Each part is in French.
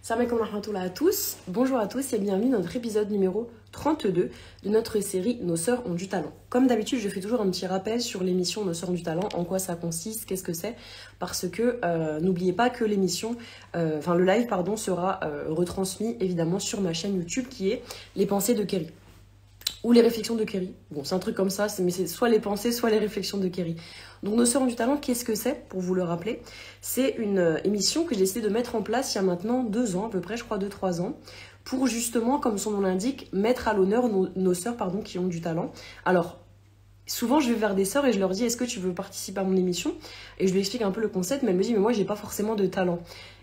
Salam alaikum wa rahmatullah à tous, bonjour à tous et bienvenue dans notre épisode numéro 32 de notre série Nos sœurs ont du talent. Comme d'habitude, je fais toujours un petit rappel sur l'émission Nos sœurs ont du talent, en quoi ça consiste, qu'est-ce que c'est, parce que n'oubliez pas que l'émission, le live pardon, sera retransmis évidemment sur ma chaîne YouTube qui est Les Pensées de Kerry. Ou les réflexions de Kerry. Bon, c'est un truc comme ça, mais c'est soit les pensées, soit les réflexions de Kerry. Donc, Nos sœurs ont du talent, qu'est-ce que c'est, pour vous le rappeler? C'est une émission que j'ai décidé de mettre en place il y a maintenant 2 ans, à peu près, je crois 2-3 ans, pour justement, comme son nom l'indique, mettre à l'honneur nos sœurs qui ont du talent. Alors, souvent, je vais vers des sœurs et je leur dis, est-ce que tu veux participer à mon émission? Et je lui explique un peu le concept, mais elle me dit, mais moi, j'ai pas forcément de talent.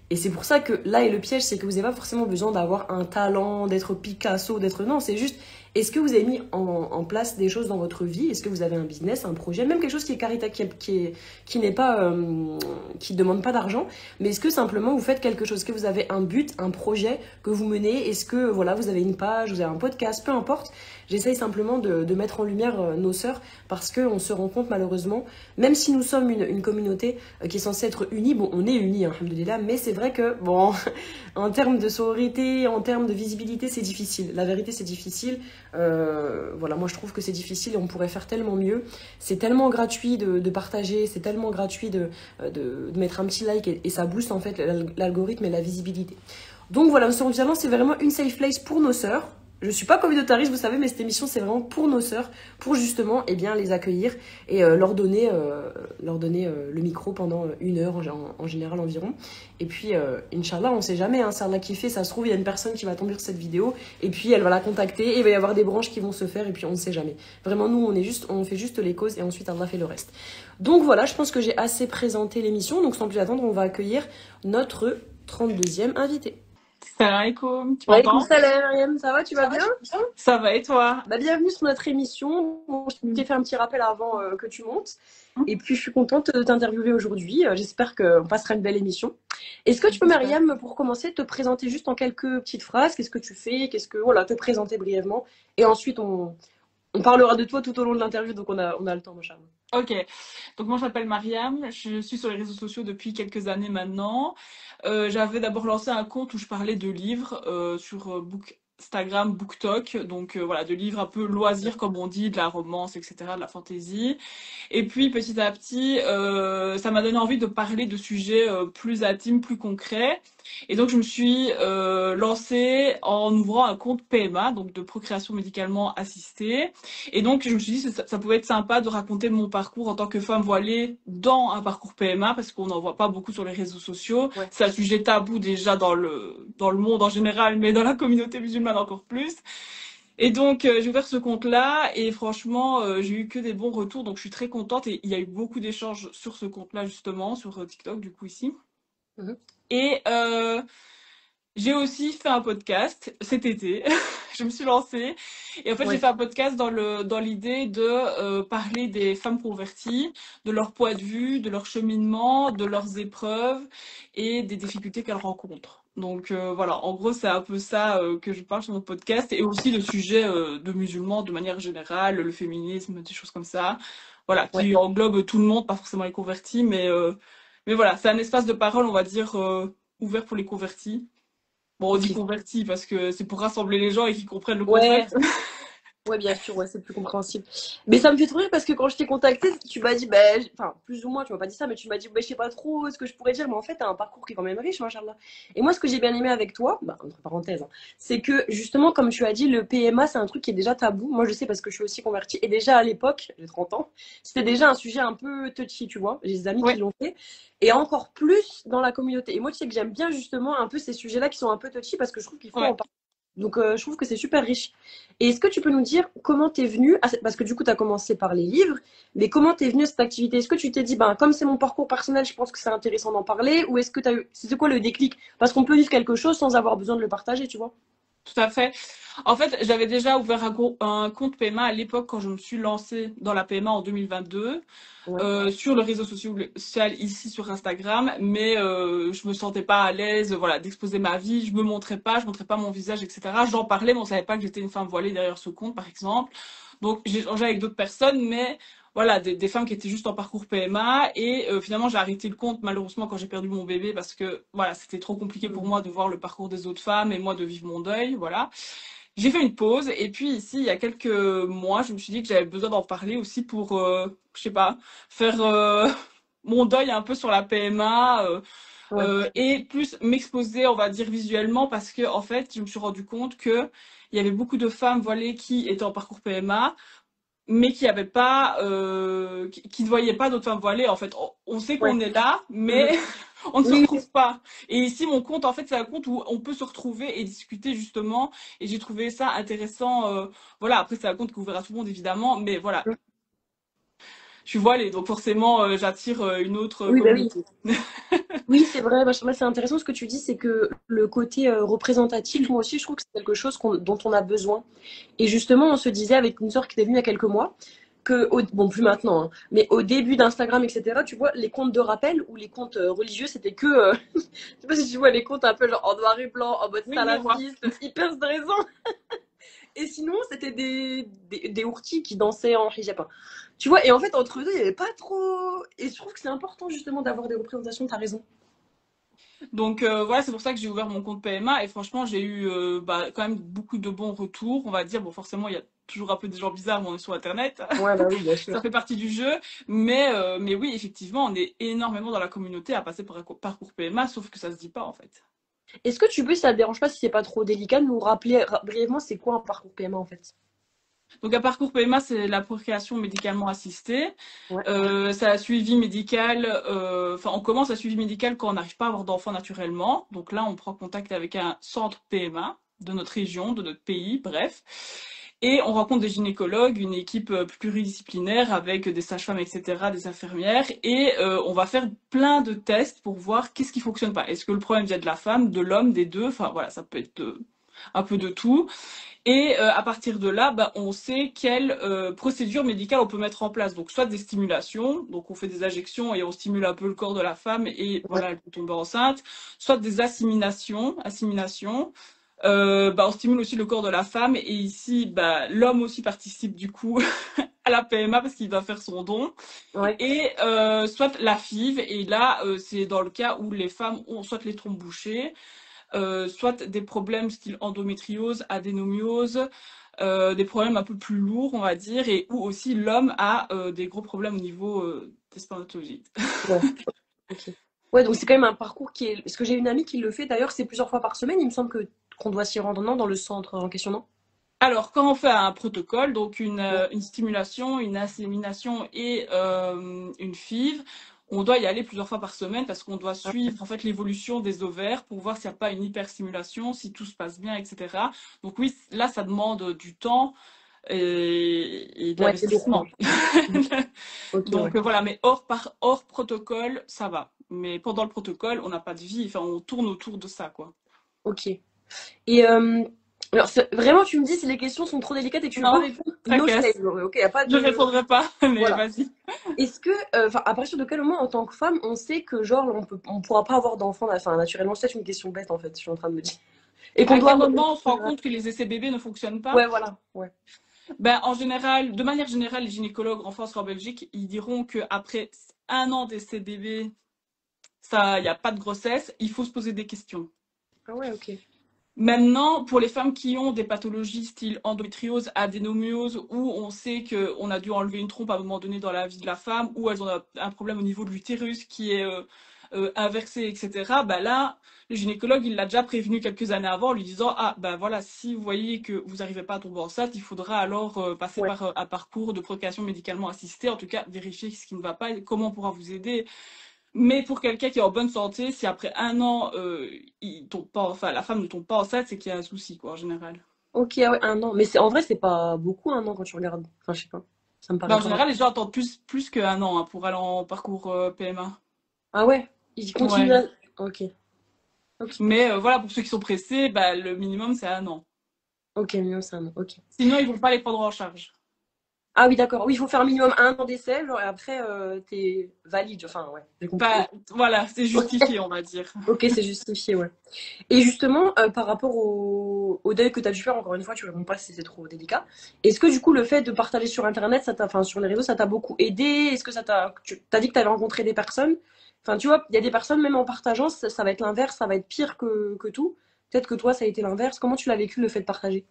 Et c'est pour ça que là est le piège, c'est que vous n'avez pas forcément besoin d'avoir un talent, d'être Picasso, d'être... Non, c'est juste, est-ce que vous avez mis en place des choses dans votre vie? Est-ce que vous avez un business, un projet, même quelque chose qui est caritatif, qui n'est pas, qui demande pas d'argent, mais est-ce que simplement vous faites quelque chose? Est-ce que vous avez un but, un projet que vous menez? Est-ce que voilà, vous avez une page, vous avez un podcast, peu importe. J'essaye simplement de mettre en lumière nos sœurs parce qu'on se rend compte malheureusement, même si nous sommes une communauté qui est censée être unie, bon on est unis, hein, alhamdoulilah, mais c'est vrai que bon, en termes de sororité, en termes de visibilité, c'est difficile. La vérité c'est difficile. Voilà, moi je trouve que c'est difficile et on pourrait faire tellement mieux. C'est tellement gratuit de partager, c'est tellement gratuit de mettre un petit like et ça booste en fait l'algorithme et la visibilité. Donc voilà, Nos sœurs ont du talent, c'est vraiment une safe place pour nos sœurs. Je suis pas communautariste, vous savez, mais cette émission, c'est vraiment pour nos sœurs, pour justement les accueillir et leur donner le micro pendant 1 heure en général environ. Et puis, Inch'Allah, on sait jamais, hein, ça l'a kiffé, ça se trouve, il y a une personne qui va tomber sur cette vidéo et puis elle va la contacter et il va y avoir des branches qui vont se faire et puis on ne sait jamais. Vraiment, nous, on fait juste les causes et ensuite Allah fait le reste. Donc voilà, je pense que j'ai assez présenté l'émission, donc sans plus attendre, on va accueillir notre 32e invité. Salam alaikum, tu Walaikum m'entends? salam, Mariam, ça va, tu vas bien? Ça va et toi? Bah, bienvenue sur notre émission. Bon, je t'ai fait un petit rappel avant que tu montes. Et puis, je suis contente de t'interviewer aujourd'hui. J'espère qu'on passera une belle émission. Est-ce que tu peux, Mariam, pour commencer, te présenter juste en quelques petites phrases? Qu'est-ce que tu fais? Voilà, te présenter brièvement. Et ensuite, on parlera de toi tout au long de l'interview. Donc, on a le temps, mon charme. Ok, donc moi je m'appelle Mariam, je suis sur les réseaux sociaux depuis quelques années maintenant. J'avais d'abord lancé un compte où je parlais de livres sur Instagram, BookTok, donc voilà, de livres un peu loisirs comme on dit, de la romance, etc., de la fantasy. Et puis petit à petit, ça m'a donné envie de parler de sujets plus intimes, plus concrets. Et donc je me suis lancée en ouvrant un compte PMA, donc de procréation médicalement assistée. Et donc je me suis dit que ça pouvait être sympa de raconter mon parcours en tant que femme voilée dans un parcours PMA, parce qu'on n'en voit pas beaucoup sur les réseaux sociaux. Ouais. C'est un sujet tabou déjà dans le monde en général, mais dans la communauté musulmane encore plus. Et donc, j'ai ouvert ce compte-là et franchement, j'ai eu que des bons retours, donc je suis très contente et il y a eu beaucoup d'échanges sur ce compte-là justement, sur TikTok du coup ici. Mhm. Et j'ai aussi fait un podcast cet été. Je me suis lancée et en fait j'ai Ouais. fait un podcast dans l'idée de parler des femmes converties, de leur point de vue, de leur cheminement, de leurs épreuves et des difficultés qu'elles rencontrent. Donc voilà, en gros c'est un peu ça que je parle sur mon podcast et aussi de sujets de musulmans de manière générale, le féminisme, des choses comme ça. Voilà, qui Ouais. englobe tout le monde, pas forcément les convertis, mais voilà, c'est un espace de parole, on va dire, ouvert pour les convertis. Bon, on dit Ok. convertis parce que c'est pour rassembler les gens et qu'ils comprennent le Ouais. concept. Ouais, bien sûr, ouais, c'est plus compréhensible. Mais ça me fait trop rire parce que quand je t'ai contacté, tu m'as dit, enfin, plus ou moins, tu m'as pas dit ça, mais tu m'as dit, je sais pas trop ce que je pourrais dire, mais en fait, t'as un parcours qui est quand même riche, machallah. Et moi, ce que j'ai bien aimé avec toi, entre parenthèses, hein, c'est que justement, comme tu as dit, le PMA, c'est un truc qui est déjà tabou. Moi, je sais parce que je suis aussi convertie. Et déjà à l'époque, j'ai 30 ans, c'était déjà un sujet un peu touchy, tu vois. J'ai des amis qui Ouais. l'ont fait. Et encore plus dans la communauté. Et moi, tu sais que j'aime bien justement un peu ces sujets-là qui sont un peu touchy parce que je trouve qu'il faut en Ouais. parler. Donc, je trouve que c'est super riche. Et est-ce que tu peux nous dire comment t'es venue parce que du coup, tu as commencé par les livres, mais comment t'es venue à cette activité? Est-ce que tu t'es dit, comme c'est mon parcours personnel, je pense que c'est intéressant d'en parler, ou est-ce que c'était quoi le déclic? Parce qu'on peut vivre quelque chose sans avoir besoin de le partager, tu vois? Tout à fait. En fait, j'avais déjà ouvert un compte PMA à l'époque quand je me suis lancée dans la PMA en 2022 Ouais. sur le réseau social ici sur Instagram, mais je me sentais pas à l'aise, voilà, d'exposer ma vie. Je montrais pas mon visage, etc. J'en parlais, mais on savait pas que j'étais une femme voilée derrière ce compte, par exemple. Donc j'ai échangé avec d'autres personnes, mais voilà, des femmes qui étaient juste en parcours PMA. Et finalement, j'ai arrêté le compte malheureusement quand j'ai perdu mon bébé parce que voilà, c'était trop compliqué pour Mm. moi de voir le parcours des autres femmes et moi de vivre mon deuil. Voilà. J'ai fait une pause et puis ici, il y a quelques mois, je me suis dit que j'avais besoin d'en parler aussi pour, je sais pas, faire mon deuil un peu sur la PMA Ouais, et plus m'exposer, on va dire visuellement, parce que en fait, je me suis rendu compte que il y avait beaucoup de femmes voilées qui étaient en parcours PMA, mais qui avaient pas, qui ne voyaient pas d'autres femmes voilées. En fait, on sait ouais. qu'on est là, Mhm. mais on ne se Oui, oui. retrouve pas. Et ici, mon compte, en fait, c'est un compte où on peut se retrouver et discuter justement. Et j'ai trouvé ça intéressant. Voilà, après, c'est un compte qui est ouvert à tout le monde, évidemment, mais voilà. Je suis voilée, donc forcément, j'attire une autre Oui, bah oui. communauté. Oui, c'est vrai. Bah, c'est intéressant ce que tu dis, c'est que le côté représentatif, moi aussi, je trouve que c'est quelque chose dont on a besoin. Et justement, on se disait avec une sœur qui était venue il y a quelques mois, bon, plus maintenant, hein, mais au début d'Instagram, etc., tu vois, les comptes de rappel ou les comptes religieux, c'était que, je sais pas si tu vois les comptes un peu genre en noir et blanc, en mode Oui, je vois. salafiste, hyper stressant. Et sinon, c'était des ourtis qui dansaient en hijab. Tu vois, et en fait, entre deux, il n'y avait pas trop. Et je trouve que c'est important justement d'avoir des représentations, t'as raison. Donc voilà, c'est pour ça que j'ai ouvert mon compte PMA et franchement, j'ai eu quand même beaucoup de bons retours, on va dire. Bon, forcément, il y a toujours un peu des gens bizarres, mais on est sur Internet. Ouais, bah oui, bien Ça sûr. fait partie du jeu. Mais oui, effectivement, on est énormément dans la communauté à passer par un parcours PMA, sauf que ça se dit pas en fait. Est-ce que tu peux, si ça te dérange pas, si c'est pas trop délicat, de nous rappeler brièvement c'est quoi un parcours PMA en fait? Donc un parcours PMA, c'est la procréation médicalement assistée. Ouais. C'est un suivi médical. Enfin, on commence un suivi médical quand on n'arrive pas à avoir d'enfant naturellement. Donc là, on prend contact avec un centre PMA de notre région, de notre pays, bref. Et on rencontre des gynécologues, une équipe pluridisciplinaire avec des sages-femmes, etc., des infirmières. Et on va faire plein de tests pour voir qu'est-ce qui fonctionne pas. Est-ce que le problème vient de la femme, de l'homme, des deux? Enfin voilà, ça peut être un peu de tout. Et à partir de là, bah, on sait quelle procédure médicale on peut mettre en place. Donc soit des stimulations, donc on fait des injections et on stimule un peu le corps de la femme et Ouais. voilà, elle peut tomber enceinte. Soit des assimilations. Bah, on stimule aussi le corps de la femme et ici, bah, l'homme aussi participe du coup à la PMA parce qu'il va faire son don. Ouais. Et soit la FIV, et là, c'est dans le cas où les femmes ont soit les trompes bouchées, soit des problèmes style endométriose, adénomiose, des problèmes un peu plus lourds, on va dire, et où aussi l'homme a des gros problèmes au niveau des spermatozoïdes. Ouais. Ok. Ouais, donc c'est quand même un parcours qui est. Parce que j'ai une amie qui le fait d'ailleurs, c'est plusieurs fois par semaine. Il me semble que qu'on doit s'y rendre non, dans le centre en question, non? Alors, quand on fait un protocole, donc Ouais. une stimulation, une insémination et une FIV, on doit y aller plusieurs fois par semaine parce qu'on doit suivre en fait l'évolution des ovaires pour voir s'il n'y a pas une hyperstimulation, si tout se passe bien, etc. Donc oui, là, ça demande du temps et de Ouais, c'est lourd, quoi. l'investissement. Mm. Ok, ouais. Donc voilà, mais hors protocole, ça va. Mais pendant le protocole, on n'a pas de vie, enfin, on tourne autour de ça, quoi. Ok. Et alors, vraiment, tu me dis si les questions sont trop délicates et que tu veux pas Non, répondre, no shame. tracasse. Ok, y a pas Je de. répondrai pas, mais Voilà. vas-y. Est-ce que, enfin, à partir de quel moment, en tant que femme, on sait que, genre, on pourra pas avoir d'enfant, enfin, naturellement, c'est une question bête, en fait, je suis en train de me dire. Et qu'on À doit. quel moment on se rend compte que les essais bébés ne fonctionnent pas? Ouais, voilà. Ouais. Ben, en général, de manière générale, les gynécologues en France et en Belgique, ils diront qu'après un an d'essais bébés, ça, il n'y a pas de grossesse, il faut se poser des questions. Ah ouais, ok. Maintenant, pour les femmes qui ont des pathologies style endométriose, adénomiose, où on sait qu'on a dû enlever une trompe à un moment donné dans la vie de la femme, ou elles ont un problème au niveau de l'utérus qui est inversé, etc., bah là, le gynécologue, il l'a déjà prévenu quelques années avant en lui disant, ah, ben voilà, si vous voyez que vous n'arrivez pas à tomber enceinte, il faudra alors passer Ouais. par un parcours de procréation médicalement assistée, en tout cas, vérifier ce qui ne va pas et comment on pourra vous aider. Mais pour quelqu'un qui est en bonne santé, si après un an, il tombe pas, enfin, la femme ne tombe pas enceinte, c'est qu'il y a un souci, quoi, en général. Ok, ah ouais, un an. Mais en vrai, c'est pas beaucoup un an quand tu regardes. Enfin, je sais pas. Ça me Ben, paraît en pas. général, les gens attendent plus qu'un an hein, pour aller en parcours PMA. Ah ouais, ils continuent Ouais. à. Ok. Ok. Mais voilà, pour ceux qui sont pressés, bah, le minimum, c'est un an. Ok, mieux, c'est un an. Ok. Sinon, ils vont pas les prendre en charge. Ah oui, d'accord. Oui, il faut faire un minimum un an d'essai, genre, et après, t'es valide. Enfin, ouais, j'ai compris. Pas, voilà, c'est Ok, justifié, on va dire. ok, c'est justifié, ouais. Et justement, par rapport au deuil que tu as dû faire, encore une fois, tu réponds pas si c'est trop délicat. Est-ce que du coup, le fait de partager sur Internet, enfin, sur les réseaux, ça t'a beaucoup aidé? Est-ce que ça t'a, tu t'as dit que tu avais rencontré des personnes? Enfin, tu vois, il y a des personnes, même en partageant, ça va être l'inverse, ça va être pire que tout. Peut-être que toi, ça a été l'inverse. Comment tu l'as vécu, le fait de partager?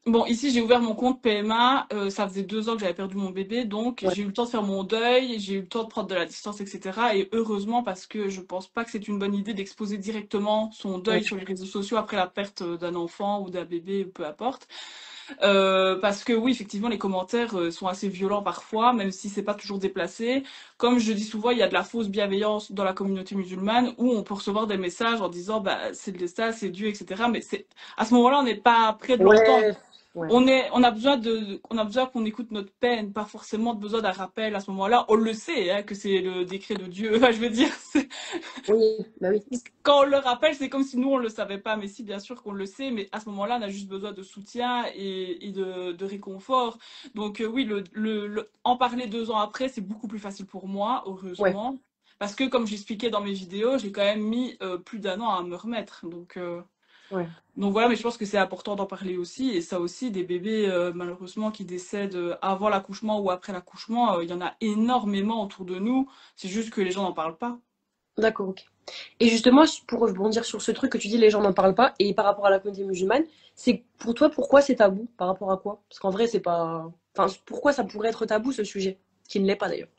Bon, ici, j'ai ouvert mon compte PMA. Ça faisait 2 ans que j'avais perdu mon bébé, donc Ouais, j'ai eu le temps de faire mon deuil, j'ai eu le temps de prendre de la distance, etc. Et heureusement, parce que je pense pas que c'est une bonne idée d'exposer directement son ouais, deuil sur les réseaux sociaux après la perte d'un enfant ou d'un bébé, peu importe. Parce que oui, effectivement, les commentaires sont assez violents parfois, même si c'est pas toujours déplacé. Comme je dis souvent, il y a de la fausse bienveillance dans la communauté musulmane où on peut recevoir des messages en disant bah c'est le destin, c'est Dieu, etc. Mais c'est à ce moment-là, on n'est pas prêt de l'entendre. ouais, ouais. On a besoin qu'on écoute notre peine, pas forcément besoin d'un rappel à ce moment-là. On le sait, hein, que c'est le décret de Dieu. Enfin, je veux dire, Oui, bah oui. quand on le rappelle, c'est comme si nous on le savait pas. Mais si, bien sûr qu'on le sait, mais à ce moment-là, on a juste besoin de soutien et de réconfort. Donc oui, en parler 2 ans après, c'est beaucoup plus facile pour moi, Ouais, heureusement. Parce que comme j'expliquais dans mes vidéos, j'ai quand même mis plus d'un an à me remettre. ouais. Donc voilà, mais je pense que c'est important d'en parler aussi. Et ça aussi, des bébés malheureusement qui décèdent avant l'accouchement ou après l'accouchement, il y en a énormément autour de nous. C'est juste que les gens n'en parlent pas. D'accord, ok. Et justement, pour rebondir sur ce truc que tu dis, les gens n'en parlent pas, et par rapport à la communauté musulmane, c'est pour toi, pourquoi c'est tabou? Par rapport à quoi? Parce qu'en vrai, c'est pas. Enfin, pourquoi ça pourrait être tabou ce sujet? Qui ne l'est pas d'ailleurs.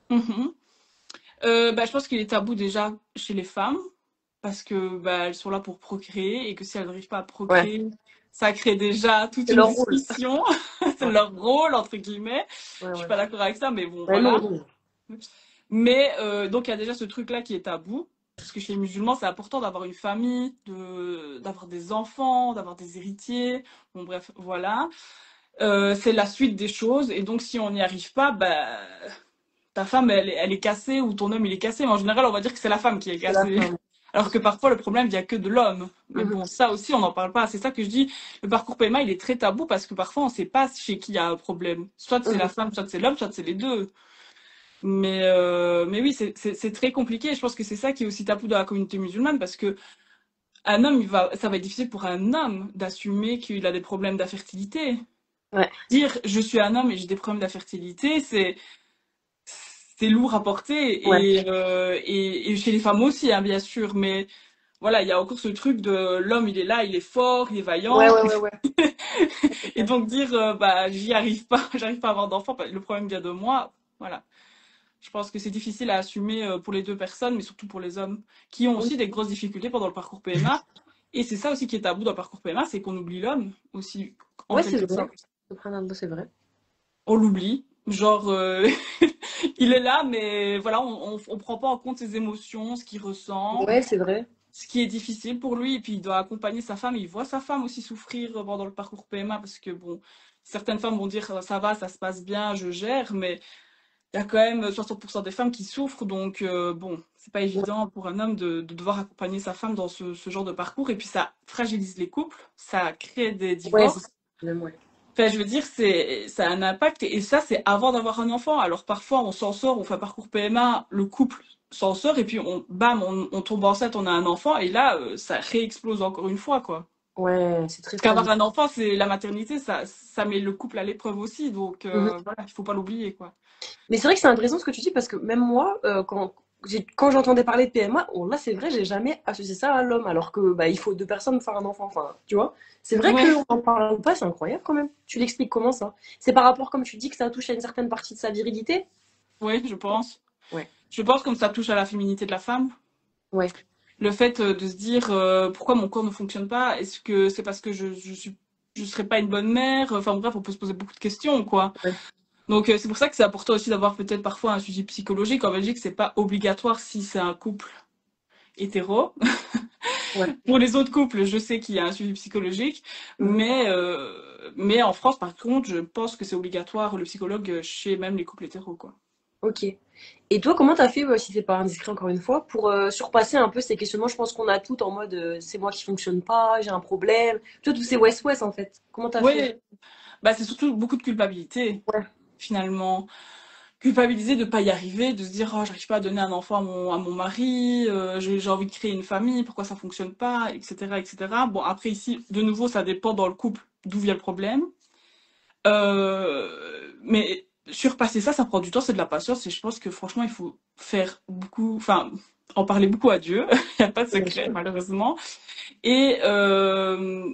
Mhm. Bah, je pense qu'il est tabou déjà chez les femmes parce que bah, elles sont là pour procréer et que si elles n'arrivent pas à Ouais, procréer, ça crée déjà toute c'est une leur rôle. discussion. C'est Ouais, leur rôle entre guillemets. ouais, Je suis ouais. pas d'accord avec ça, mais bon Ouais, non, voilà. non. Mais donc il y a déjà ce truc-là qui est tabou. Parce que chez les musulmans, c'est important d'avoir une famille, d'avoir des enfants, d'avoir des héritiers. Bon, bref, voilà. C'est la suite des choses. Et donc, si on n'y arrive pas, bah, ta femme, elle est cassée ou ton homme, il est cassé. Mais en général, on va dire que c'est la femme qui est C'est la cassée. fin. Alors que parfois, le problème vient que de l'homme. Mais Mhm. bon, ça aussi, on n'en parle pas. C'est ça que je dis. Le parcours PMA, il est très tabou parce que parfois, on ne sait pas chez qui il y a un problème. Soit c'est la Mhm. femme, soit c'est l'homme, soit c'est les deux. Mais oui, c'est très compliqué. Je pense que c'est ça qui est aussi tabou dans la communauté musulmane parce que un homme, ça va être difficile pour un homme d'assumer qu'il a des problèmes d'infertilité. Ouais, Dire je suis un homme et j'ai des problèmes d'infertilité, c'est lourd à ouais. porter et chez les femmes aussi, hein, bien sûr. Mais voilà, il y a encore ce truc de l'homme, il est là, il est fort, il est Ouais, vaillant. ouais, ouais, ouais. C'est Et clair. donc dire bah j'y arrive pas, j'arrive pas à avoir d'enfant, le problème vient de moi. Voilà. Je pense que c'est difficile à assumer pour les deux personnes, mais surtout pour les hommes, qui ont Oui. aussi des grosses difficultés pendant le parcours PMA. Et c'est ça aussi qui est tabou dans le parcours PMA, c'est qu'on oublie l'homme aussi, en Ouais, c'est quelque vrai. sorte. Subhanallah, c'est vrai. On l'oublie. Genre, il est là, mais voilà, on prend pas en compte ses émotions, ce qu'il ressent, Ouais, c'est vrai. ce qui est difficile pour lui. Et puis, il doit accompagner sa femme. Il voit sa femme aussi souffrir pendant le parcours PMA parce que, bon, certaines femmes vont dire ça va, ça se passe bien, je gère, mais il y a quand même 60% des femmes qui souffrent, donc bon, c'est pas Ouais, évident pour un homme de devoir accompagner sa femme dans ce genre de parcours. Et puis ça fragilise les couples, ça crée des ouais, c'est ça. divorces. Même, ouais. Enfin, je veux dire, ça a un impact. Et ça, c'est avant d'avoir un enfant. Alors parfois, on s'en sort, on fait un parcours PMA, le couple s'en sort, et puis bam, on tombe enceinte, on a un enfant, et là, ça réexplose encore une fois, quoi. Ouais, c'est très Parce qu'avoir fragile. un enfant, c'est la maternité, ça met le couple à l'épreuve aussi. Donc voilà, il faut pas l'oublier, quoi. Mais c'est vrai que c'est intéressant ce que tu dis parce que même moi, quand j'entendais parler de PMA, là c'est vrai, j'ai jamais associé ça à l'homme alors que bah, il faut deux personnes pour faire un enfant. Enfin, tu vois, c'est vrai Ouais, qu'on en parle pas, c'est incroyable quand même. Tu l'expliques comment ça? C'est par rapport, comme tu dis, que ça touche à une certaine partie de sa virilité? ouais, je pense. Ouais, Je pense comme ça touche à la féminité de la femme. ouais, Le fait de se dire pourquoi mon corps ne fonctionne pas, est-ce que c'est parce que je serais pas une bonne mère? Enfin bref, on peut se poser beaucoup de questions, quoi. ouais, Donc c'est pour ça que c'est important aussi d'avoir peut-être parfois un suivi psychologique. En Belgique, c'est pas obligatoire si c'est un couple hétéro. ouais. Pour les autres couples, je sais qu'il y a un suivi psychologique, Mhm. mais en France, par contre, je pense que c'est obligatoire le psychologue chez même les couples hétéros, quoi. Ok. Et toi, comment t'as fait, si c'est pas indiscret encore une fois, pour surpasser un peu ces questionnements? Je pense qu'on a toutes en mode c'est moi qui fonctionne pas, j'ai un problème. Tu vois, tous ces West-West en fait. Comment t'as fait? Oui. Bah, c'est surtout beaucoup de culpabilité, Ouais. finalement. Culpabiliser de pas y arriver, de se dire: «Oh, j'arrive pas à donner un enfant à mon mari, j'ai envie de créer une famille, pourquoi ça fonctionne pas?» et cetera, et cetera. Bon, après ici, de nouveau, ça dépend dans le couple d'où vient le problème. Mais surpasser ça, ça prend du temps, c'est de la patience et je pense que franchement, il faut faire beaucoup, enfin, en parler beaucoup à Dieu. Il y a pas de Bien secret, sûr. malheureusement. Et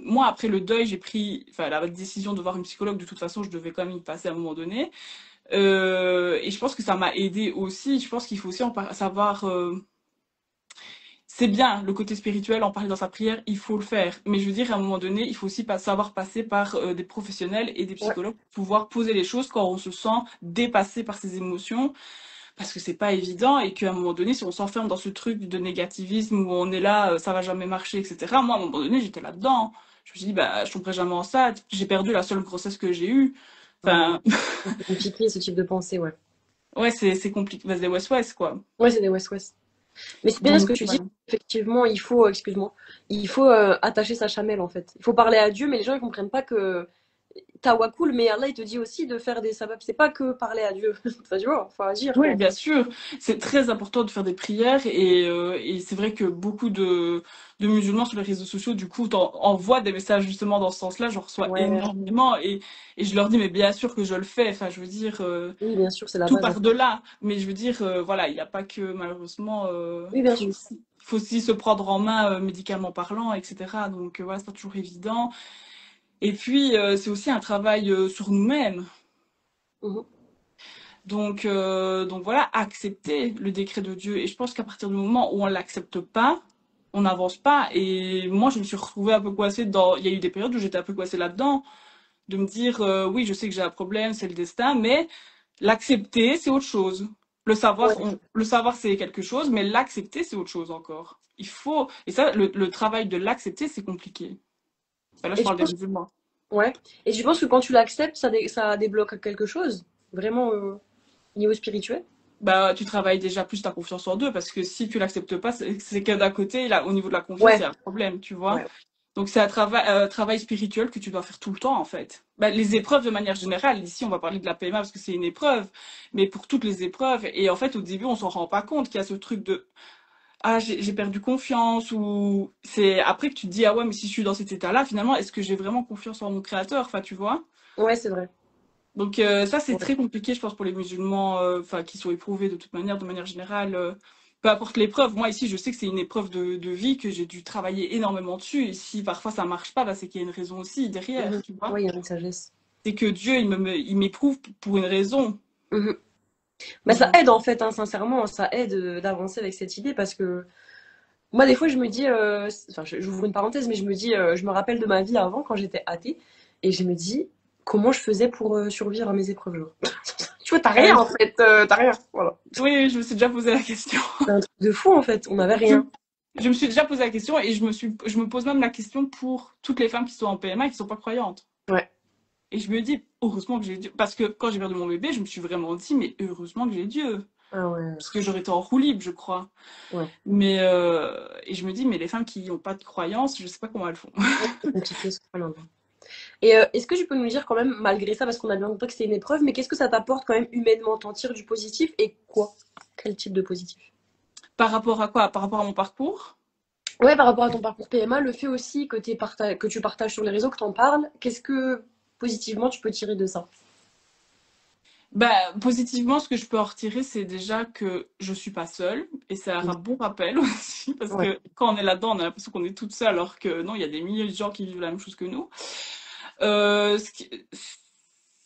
moi, après le deuil, j'ai pris, enfin, la décision de voir une psychologue. De toute façon, je devais quand même y passer à un moment donné. Et je pense que ça m'a aidé aussi. Je pense qu'il faut aussi savoir. C'est bien le côté spirituel, en parler dans sa prière, il faut le faire. Mais je veux dire, à un moment donné, il faut aussi savoir passer par des professionnels et des Ouais. psychologues pour pouvoir poser les choses quand on se sent dépassé par ses émotions, parce que c'est pas évident et qu'à un moment donné, si on s'enferme dans ce truc de négativisme où on est là, ça va jamais marcher, etc. Moi, à un moment donné, j'étais là-dedans. Je me suis dit, bah, je tomberai jamais enceinte. J'ai perdu la seule grossesse que j'ai eue. Ah ouais. Enfin, C'est compliqué ce type de pensée, ouais. ouais, c'est compliqué. Bah, c'est des West-West, quoi. Ouais, c'est des West-West. Mais c'est bien ce Donc, que tu dis. voilà. Effectivement, il faut, excuse-moi, il faut attacher sa chamelle en fait. Il faut parler à Dieu, mais les gens ils comprennent pas que Tawakul, mais Allah il te dit aussi de faire des sabab. C'est pas que parler à Dieu. Enfin, tu vois, faut agir Oui, quoi. bien sûr. C'est très important de faire des prières et c'est vrai que beaucoup de musulmans sur les réseaux sociaux, du coup, envoient des messages justement dans ce sens-là. J'en reçois Ouais, énormément et je leur dis, mais bien sûr que je le fais. Enfin, je veux dire, oui, bien sûr, c'est la tout base. part de là. Mais je veux dire, voilà, il n'y a pas que malheureusement, Oui, bien sûr. faut aussi se prendre en main médicalement parlant, etc. Donc voilà, c'est pas toujours évident. Et puis, c'est aussi un travail sur nous-mêmes. Mhm. Donc voilà, accepter le décret de Dieu. Et je pense qu'à partir du moment où on l'accepte pas, on n'avance pas. Et moi, je me suis retrouvée un peu coincée dans. Il y a eu des périodes où j'étais un peu coincée là-dedans, de me dire oui, je sais que j'ai un problème, c'est le destin, mais l'accepter, c'est autre chose. Ouais. Le savoir, c'est quelque chose, mais l'accepter, c'est autre chose encore. Il faut. Et ça, le travail de l'accepter, c'est compliqué. Enfin, là, je Et tu parle des penses, musulmans. ouais. Et tu penses que quand tu l'acceptes, ça débloque quelque chose, vraiment niveau spirituel? Bah, tu travailles déjà plus ta confiance en Dieu parce que si tu l'acceptes pas, c'est que d'un côté, là, au niveau de la confiance, il y Ouais. a un problème, tu vois. Ouais. Donc c'est un travail spirituel que tu dois faire tout le temps en fait. Bah, les épreuves de manière générale, ici on va parler de la PMA parce que c'est une épreuve, mais pour toutes les épreuves, et en fait au début on s'en rend pas compte qu'il y a ce truc de ah j'ai perdu confiance ou c'est après que tu te dis ah ouais mais si je suis dans cet état-là finalement est-ce que j'ai vraiment confiance en mon créateur, enfin tu vois. Ouais, c'est vrai. Donc ça, c'est Ouais. très compliqué, je pense, pour les musulmans, enfin, qui sont éprouvés de toute manière, de manière générale. Peu importe l'épreuve. Moi, ici, je sais que c'est une épreuve de vie, que j'ai dû travailler énormément dessus. Et si parfois ça marche pas, bah, c'est qu'il y a une raison aussi derrière, Mhm. tu vois. Ouais, il y a une sagesse. C'est que Dieu, il m'éprouve pour une raison. Mhm. Bah, ça Donc, aide en fait, hein, sincèrement, ça aide d'avancer avec cette idée parce que moi, des fois, je me dis, enfin, j'ouvre une parenthèse, mais je me dis, je me rappelle de ma vie avant quand j'étais athée et je me dis comment je faisais pour survivre à mes épreuves. Genre. Tu vois, t'as rien en je- fait, t'as rien. Voilà. oui, je me suis déjà posé la question. C'est un truc de fou en fait, on n'avait Je, rien. je me suis déjà posé la question et je me pose même la question pour toutes les femmes qui sont en PMA et qui sont pas croyantes. Ouais. Et je me dis, heureusement que j'ai Dieu. Parce que quand j'ai perdu mon bébé, je me suis vraiment dit, mais heureusement que j'ai Dieu. Ah ouais. Parce que j'aurais été en roue libre, je crois. Ouais. Mais, et je me dis, mais les femmes qui n'ont pas de croyance, je sais pas comment elles font. Ouais, c'est compliqué ce point-là. Et est-ce que tu peux nous dire quand même, malgré ça, parce qu'on a bien compris que c'était une épreuve, mais qu'est-ce que ça t'apporte quand même humainement? T'en tires du positif et quoi? Quel type de positif? Par rapport à quoi? Par rapport à mon parcours? Ouais, par rapport à ton parcours PMA, le fait aussi que, que tu partages sur les réseaux, que t'en parles, qu'est-ce que positivement tu peux tirer de ça? Bah, positivement, ce que je peux en retirer, c'est déjà que je suis pas seule. Et c'est un bon rappel aussi, parce Ouais. que quand on est là-dedans, on a l'impression qu'on est toute seule, alors que non, il y a des milliers de gens qui vivent la même chose que nous.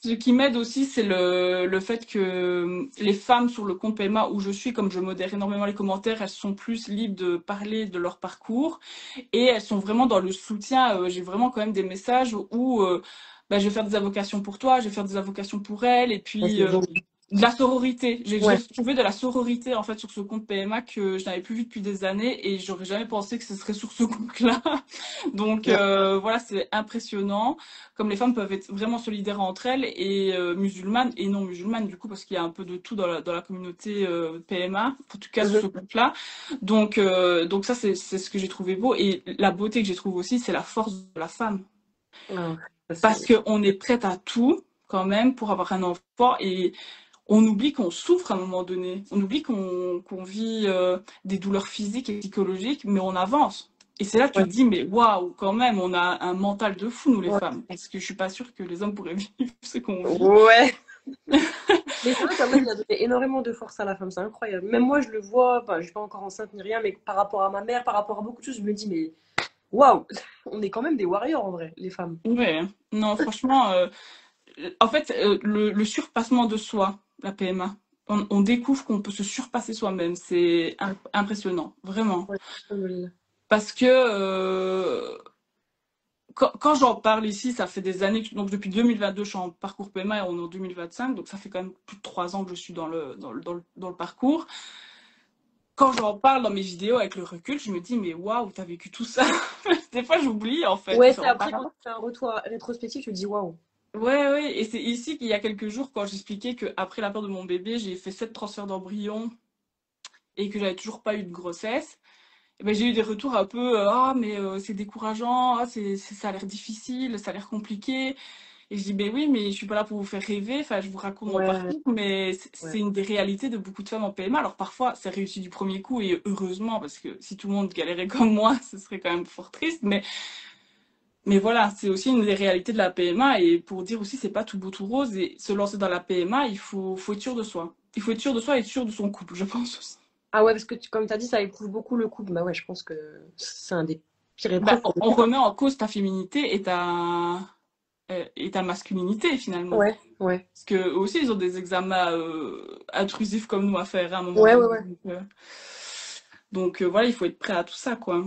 Ce qui m'aide aussi, c'est le fait que les femmes sur le compte PMA où je suis, comme je modère énormément les commentaires, elles sont plus libres de parler de leur parcours et elles sont vraiment dans le soutien. J'ai vraiment quand même des messages où bah, je vais faire des invocations pour toi, je vais faire des invocations pour elle, et Ouais, puis c'est génial. de la sororité. J'ai Ouais. retrouvé de la sororité en fait sur ce compte PMA que je n'avais plus vu depuis des années et j'aurais jamais pensé que ce serait sur ce compte-là. Donc Ouais. voilà, c'est impressionnant comme les femmes peuvent être vraiment solidaires entre elles et musulmanes et non musulmanes du coup parce qu'il y a un peu de tout dans la communauté PMA, en tout cas sur Mhm. ce compte-là. Donc ça c'est ce que j'ai trouvé beau et la beauté que j'ai trouvé aussi c'est la force de la femme. Ouais. Ça, Parce c'est... qu'on est prête à tout, quand même, pour avoir un enfant. Et on oublie qu'on souffre à un moment donné. On oublie qu'on vit des douleurs physiques et psychologiques, mais on avance. Et c'est là que tu Ouais, te dis, mais waouh, quand même, on a un mental de fou, nous les ouais. femmes. Parce que je suis pas sûre que les hommes pourraient vivre ce qu'on vit. Ouais. Mais c'est vrai qu'Allah, il a donné énormément de force à la femme, c'est incroyable. Même moi, je le vois, enfin, je suis pas encore enceinte ni rien, mais par rapport à ma mère, par rapport à beaucoup de choses, je me dis, mais waouh, on est quand même des warriors en vrai, les femmes. Ouais, non, franchement, en fait, le surpassement de soi, la PMA, on découvre qu'on peut se surpasser soi-même. C'est impressionnant, vraiment. Ouais, alhamdoulilah. Parce que quand j'en parle ici, ça fait des années, donc depuis 2022, je suis en parcours PMA et on est en 2025, donc ça fait quand même plus de 3 ans que je suis dans le parcours. Quand j'en parle dans mes vidéos avec le recul, je me dis, mais waouh, t'as vécu tout ça. Des fois, j'oublie en fait de Ouais, faire c'est en après quand parler. tu fais un retour rétrospectif, tu te dis waouh. Ouais, ouais, et c'est ici qu'il y a quelques jours, quand j'expliquais qu'après la perte de mon bébé, j'ai fait 7 transferts d'embryon et que j'avais toujours pas eu de grossesse. Eh ben, j'ai eu des retours un peu ah mais c'est décourageant, ah ça a l'air difficile, ça a l'air compliqué. Et je dis ben oui mais je suis pas là pour vous faire rêver, enfin je vous raconte mon Ouais, parcours, mais ouais. c'est une des réalités de beaucoup de femmes en PMA. Alors parfois c'est réussi du premier coup et heureusement parce que si tout le monde galérait comme moi ce serait quand même fort triste, mais voilà, c'est aussi une des réalités de la PMA et pour dire aussi c'est pas tout beau tout rose et se lancer dans la PMA il faut être sûr de soi. Il faut être sûr de soi et être sûr de son couple, je pense aussi. Ah ouais, parce que comme tu as dit, ça éprouve beaucoup le couple. Bah ouais, je pense que c'est un des pires Bah, épreuves on pour les on femmes. remet en cause ta féminité et ta masculinité finalement. Ouais, ouais. Parce que eux aussi, ils ont des examens intrusifs comme nous à faire à un moment Ouais, ouais, donné. ouais. Donc, voilà, il faut être prêt à tout ça, quoi.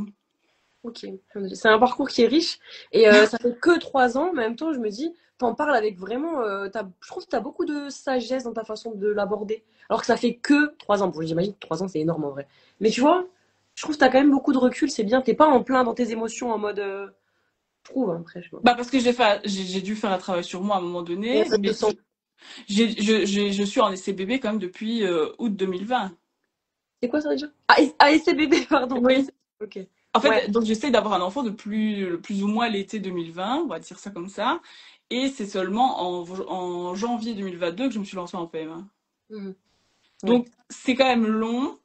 Ok. C'est un parcours qui est riche. Et ça fait que 3 ans. Mais en même temps, je me dis, t'en parles avec vraiment. Je trouve que t'as beaucoup de sagesse dans ta façon de l'aborder. Alors que ça fait que 3 ans. Bon, j'imagine que 3 ans, c'est énorme en vrai. Mais tu vois, je trouve que t'as quand même beaucoup de recul. C'est bien. T'es pas en plein dans tes émotions en mode. Je trouve, hein, après, je sais pas. Bah parce que j'ai dû faire un travail sur moi à un moment Ouais, donné, ça te mais sent. je suis en essai bébé quand même depuis août 2020. C'est quoi ça déjà? ASC bébé, pardon. Oui. Ok. En Ouais. fait, donc j'essaie d'avoir un enfant depuis plus ou moins l'été 2020, on va dire ça comme ça. Et c'est seulement en janvier 2022 que je me suis lancée en PMA. Mhm. Ouais. Donc c'est quand même long,